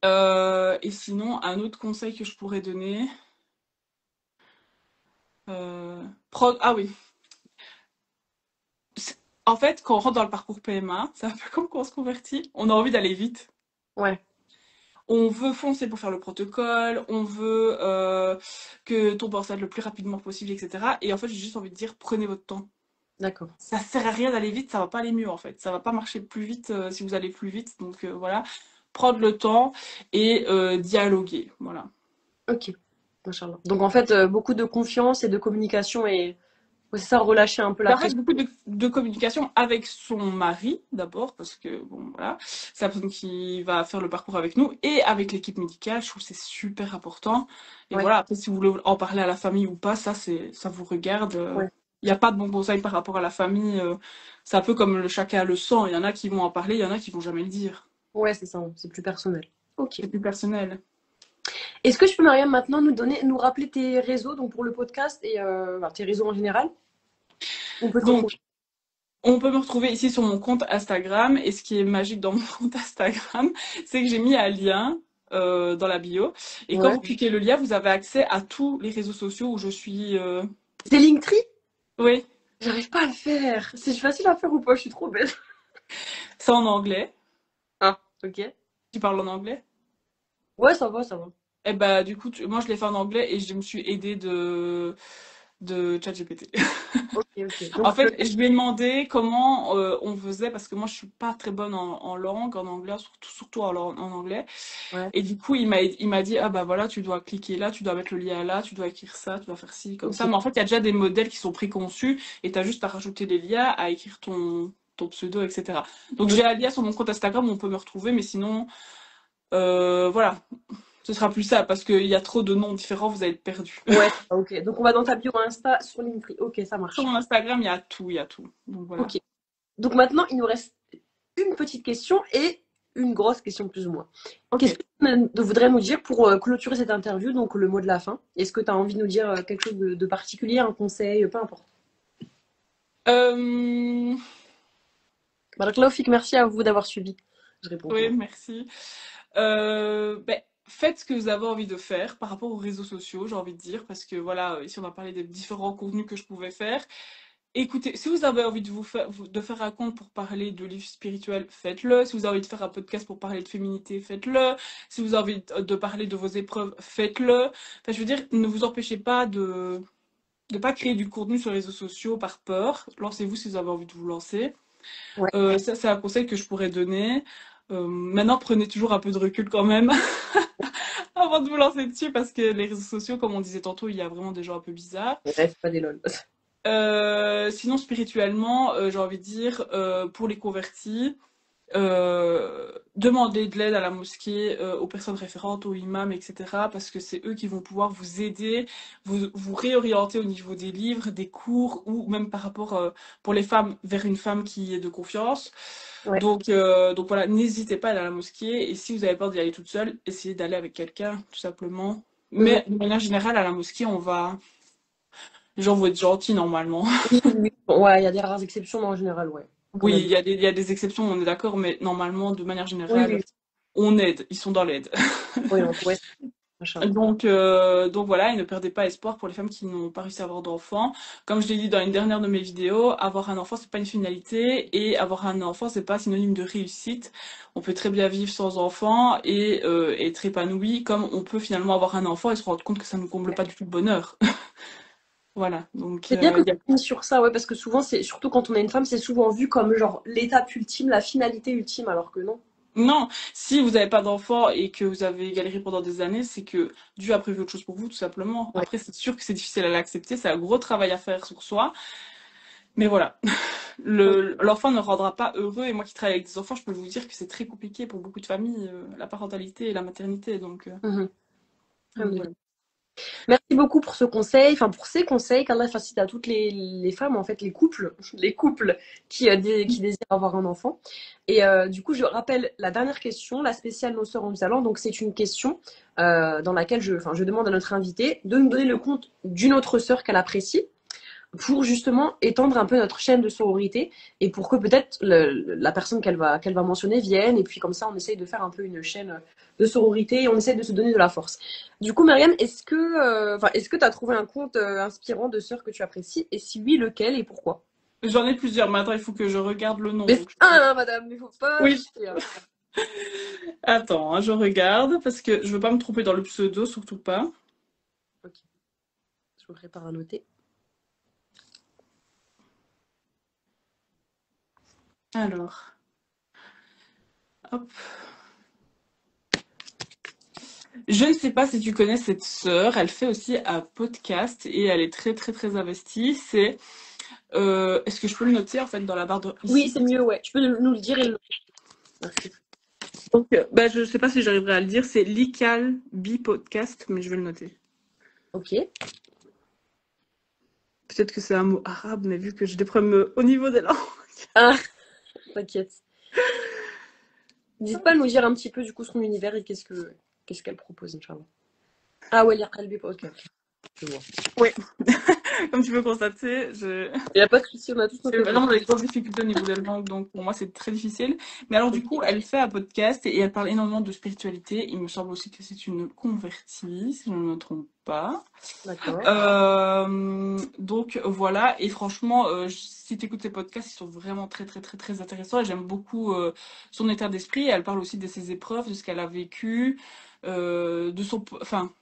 Et sinon, un autre conseil que je pourrais donner. Ah oui. En fait, quand on rentre dans le parcours PMA, c'est un peu comme quand on se convertit, on a envie d'aller vite. Ouais, On veut foncer pour faire le protocole, on veut que ton aille le plus rapidement possible, etc. Et en fait, j'ai juste envie de dire, prenez votre temps. d'accord. Ça sert à rien d'aller vite, ça va pas aller mieux en fait. Ça va pas marcher plus vite si vous allez plus vite. Donc voilà, prendre le temps et dialoguer. Voilà. Ok. Machallah. Donc en fait, beaucoup de confiance et de communication et ouais, c'est ça, relâcher un peu la Ça reste pression. beaucoup de communication avec son mari d'abord, parce que bon voilà, c'est la personne qui va faire le parcours avec nous, et avec l'équipe médicale, je trouve que c'est super important. Et Ouais, voilà, après si vous voulez en parler à la famille ou pas, ça vous regarde. ouais, Il n'y a pas de bon conseil par rapport à la famille. C'est un peu comme le chacun le sent. Il y en a qui vont en parler, il y en a qui vont jamais le dire. ouais, c'est ça, c'est plus personnel. Ok. C'est plus personnel. Est-ce que tu peux, Mariam, maintenant nous rappeler tes réseaux, donc pour le podcast et bah, tes réseaux en général? On peut te retrouver. Donc, on peut me retrouver ici sur mon compte Instagram. Et ce qui est magique dans mon compte Instagram, c'est que j'ai mis un lien dans la bio. Et quand Ouais. vous cliquez le lien, vous avez accès à tous les réseaux sociaux où je suis. C'est Linktree? Oui, J'arrive pas à le faire. C'est facile à faire ou pas? Je suis trop bête. c'est en anglais. Ah, ok. Tu parles en anglais? Ouais, ça va, ça va. Et bah, du coup, moi, je l'ai fait en anglais et je me suis aidée de ChatGPT. Ok, ok. En Donc, fait, je lui ai demandé comment on faisait parce que moi, je suis pas très bonne en langue, en anglais, surtout en anglais. ouais. Et du coup, il m'a dit, ah bah voilà, tu dois cliquer là, tu dois mettre le lien là, tu dois écrire ça, tu dois faire ci, comme Ok. ça. Mais en fait, il y a déjà des modèles qui sont préconçus et tu as juste à rajouter les liens, à écrire ton pseudo, etc. Donc j'ai un lien sur mon compte Instagram où on peut me retrouver, mais sinon, voilà, ce sera plus ça parce qu'il y a trop de noms différents, vous allez être perdu. Ouais, ok. Donc, on va dans ta bio Insta sur Linktree. Ok, ça Sur marche. mon Instagram, il y a tout, il y a tout. Donc voilà. Ok. Donc, maintenant, il nous reste une petite question et une grosse question, plus ou moins. Ok. Qu'est-ce que tu voudrais nous dire pour clôturer cette interview, donc le mot de la fin? Est-ce que tu as envie de nous dire quelque chose de particulier, un conseil, peu importe? Euh, Barakallahu fik, merci à vous d'avoir suivi. Je réponds oui, toujours. merci. Ben, faites ce que vous avez envie de faire par rapport aux réseaux sociaux, j'ai envie de dire, parce que voilà, ici on a parlé des différents contenus que je pouvais faire. Écoutez, si vous avez envie de de faire un compte pour parler de livres spirituels, faites-le. Si vous avez envie de faire un podcast pour parler de féminité, faites-le. Si vous avez envie de parler de vos épreuves, faites-le. Enfin, je veux dire, ne vous empêchez pas de pas créer du contenu sur les réseaux sociaux par peur. Lancez-vous si vous avez envie de vous lancer. Ouais, Ça, c'est un conseil que je pourrais donner. Maintenant, prenez toujours un peu de recul quand même avant de vous lancer dessus parce que les réseaux sociaux, comme on disait tantôt, il y a vraiment des gens un peu bizarres. ouais, c'est pas des lol. Sinon, spirituellement, j'ai envie de dire, pour les convertis, Demander de l'aide à la mosquée, aux personnes référentes, aux imams, etc. Parce que c'est eux qui vont pouvoir vous aider, vous réorienter au niveau des livres, des cours, ou même par rapport, pour les femmes, vers une femme qui est de confiance. Ouais. Donc voilà, n'hésitez pas à aller à la mosquée. Et si vous avez peur d'y aller toute seule, essayez d'aller avec quelqu'un, tout simplement. Mhm. Mais de manière générale, à la mosquée, les gens vont être gentils normalement. Oui, oui. Ouais, il y a des rares exceptions, mais en général, ouais, quand Oui, même. il y a des exceptions, on est d'accord, mais normalement, de manière Oui, générale, oui, on aide, ils sont dans l'aide. oui, donc, ouais, machin. Donc voilà, et ne perdez pas espoir pour les femmes qui n'ont pas réussi à avoir d'enfants. Comme je l'ai dit dans une dernière de mes vidéos, avoir un enfant, c'est pas une finalité, et avoir un enfant, c'est pas synonyme de réussite. On peut très bien vivre sans enfant et être épanoui, comme on peut finalement avoir un enfant et se rendre compte que ça ne nous comble pas du tout le bonheur. Voilà, donc C'est bien que il y tu a finis sur ça, ouais, parce que souvent, c'est surtout quand on est une femme, c'est souvent vu comme genre l'étape ultime, la finalité ultime, alors que non. non, si vous n'avez pas d'enfant et que vous avez galéré pendant des années, c'est que Dieu a prévu autre chose pour vous, tout simplement. Ouais. Après, c'est sûr que c'est difficile à l'accepter, c'est un gros travail à faire sur soi. Mais voilà, l'enfant ne rendra pas heureux. Et moi qui travaille avec des enfants, je peux vous dire que c'est très compliqué pour beaucoup de familles, la parentalité et la maternité. Mhm. Donc voilà. Merci beaucoup pour ce conseil, enfin pour ces conseils, qu'Allah facilite à toutes les femmes, en fait, les couples, les couples qui désirent avoir un enfant. Et du coup, je rappelle la dernière question, la spéciale Nos sœurs ont du talent. Donc c'est une question dans laquelle je demande à notre invitée de nous donner le compte d'une autre sœur qu'elle apprécie pour justement étendre un peu notre chaîne de sororité et pour que peut-être la personne qu'elle va mentionner vienne et puis comme ça on essaye de faire un peu une chaîne de sororité et on essaye de se donner de la force. Du coup Mariam, est-ce que tu as trouvé un compte inspirant de sœurs que tu apprécies et si oui lequel et pourquoi? J'en ai plusieurs, mais attends, il faut que je regarde le nom. Mais ah madame, il faut pas Oui, chier, hein. attends, hein, je regarde parce que je veux pas me tromper dans le pseudo, surtout pas. Ok, je me prépare à noter. Alors, hop. Je ne sais pas si tu connais cette sœur, elle fait aussi un podcast et elle est très très très investie. Est-ce que je peux le noter en fait dans la barre de Oui, ici? c'est mieux, ouais. Tu peux nous le dire et le... Merci. Bah, je sais pas si j'arriverai à le dire, c'est Lical B Podcast, mais je vais le noter. Ok. Peut-être que c'est un mot arabe, mais vu que j'ai des problèmes au niveau des langues. Ah, t'inquiète. N'hésite pas à nous dire un petit peu du coup son univers et qu'est-ce qu'elle propose, Inch'Allah. Ah ouais, lire LB, ok, ok, je vois. Oui, comme tu peux constater, je... Il n'y a pas de souci, on a tous nos j'ai faiblesses. vraiment des grosses difficultés au niveau des langues, donc pour moi c'est très difficile. Mais alors du coup, Ok, elle fait un podcast et elle parle énormément de spiritualité. Il me semble aussi que c'est une convertie, si je ne me trompe pas. d'accord. Donc voilà, et franchement, si tu écoutes ses podcasts, ils sont vraiment très très très très intéressants et j'aime beaucoup son état d'esprit. Elle parle aussi de ses épreuves, de ce qu'elle a vécu, enfin,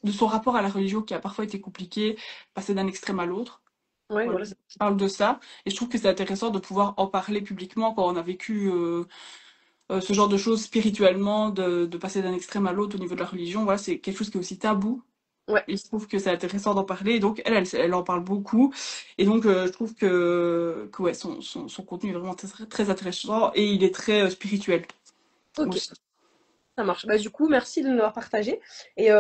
de son rapport à la religion qui a parfois été compliqué, passer d'un extrême à l'autre. Ouais, Voilà, voilà. elle parle de ça et je trouve que c'est intéressant de pouvoir en parler publiquement quand on a vécu ce genre de choses spirituellement, de passer d'un extrême à l'autre au niveau de la religion. Voilà, c'est quelque chose qui est aussi tabou. Ouais, Et je trouve que c'est intéressant d'en parler. Et donc, elle en parle beaucoup. Et donc, je trouve que ouais, son contenu est vraiment très, très intéressant et il est très spirituel ok, aussi. ça marche. Bah, du coup, merci de nous avoir partagé. Et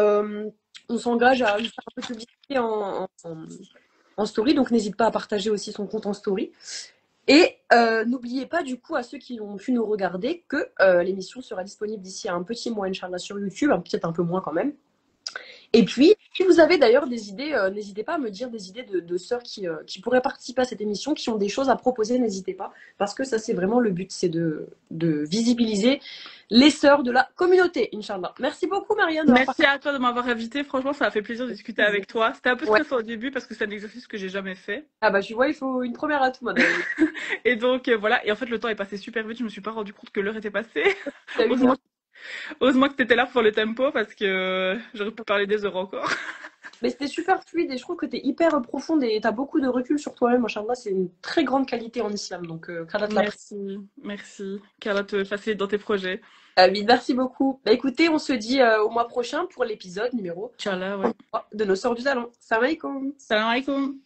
on s'engage à lui faire un peu de publicité en story, donc n'hésite pas à partager aussi son compte en story. Et n'oubliez pas, du coup, à ceux qui ont pu nous regarder, que l'émission sera disponible d'ici à un petit mois, Inch'Allah, sur YouTube, peut-être un peu moins quand même. Et puis, si vous avez d'ailleurs des idées, n'hésitez pas à me dire des idées de sœurs qui pourraient participer à cette émission, qui ont des choses à proposer, n'hésitez pas. Parce que ça, c'est vraiment le but, c'est de visibiliser les sœurs de la communauté, Inch'Allah. Merci beaucoup, Marianne, d'avoir Merci partagé. à toi de m'avoir invité. Franchement, ça a fait plaisir de discuter avec toi. C'était un peu Ouais. stressant au début parce que c'est un exercice que j'ai jamais fait. Ah bah, tu vois, il faut une première à tout, madame. Et donc, voilà. Et en fait, le temps est passé super vite. Je me suis pas rendu compte que l'heure était passée. T'as une heure. Heureusement, heureusement que tu étais là pour le tempo parce que j'aurais pu parler des heures encore. Mais c'était super fluide et je trouve que t'es hyper profonde et t'as beaucoup de recul sur toi-même, Inch'Allah. C'est une très grande qualité en islam, donc qu'Allah te l'apprécie. Merci, merci. Qu'Allah te facilite dans tes projets. Merci beaucoup. Bah écoutez, on se dit au mois prochain pour l'épisode numéro Inch'Allah, ouais. 33 de Nos Sœurs du Talent. Salam alaikum. Salam alaikum.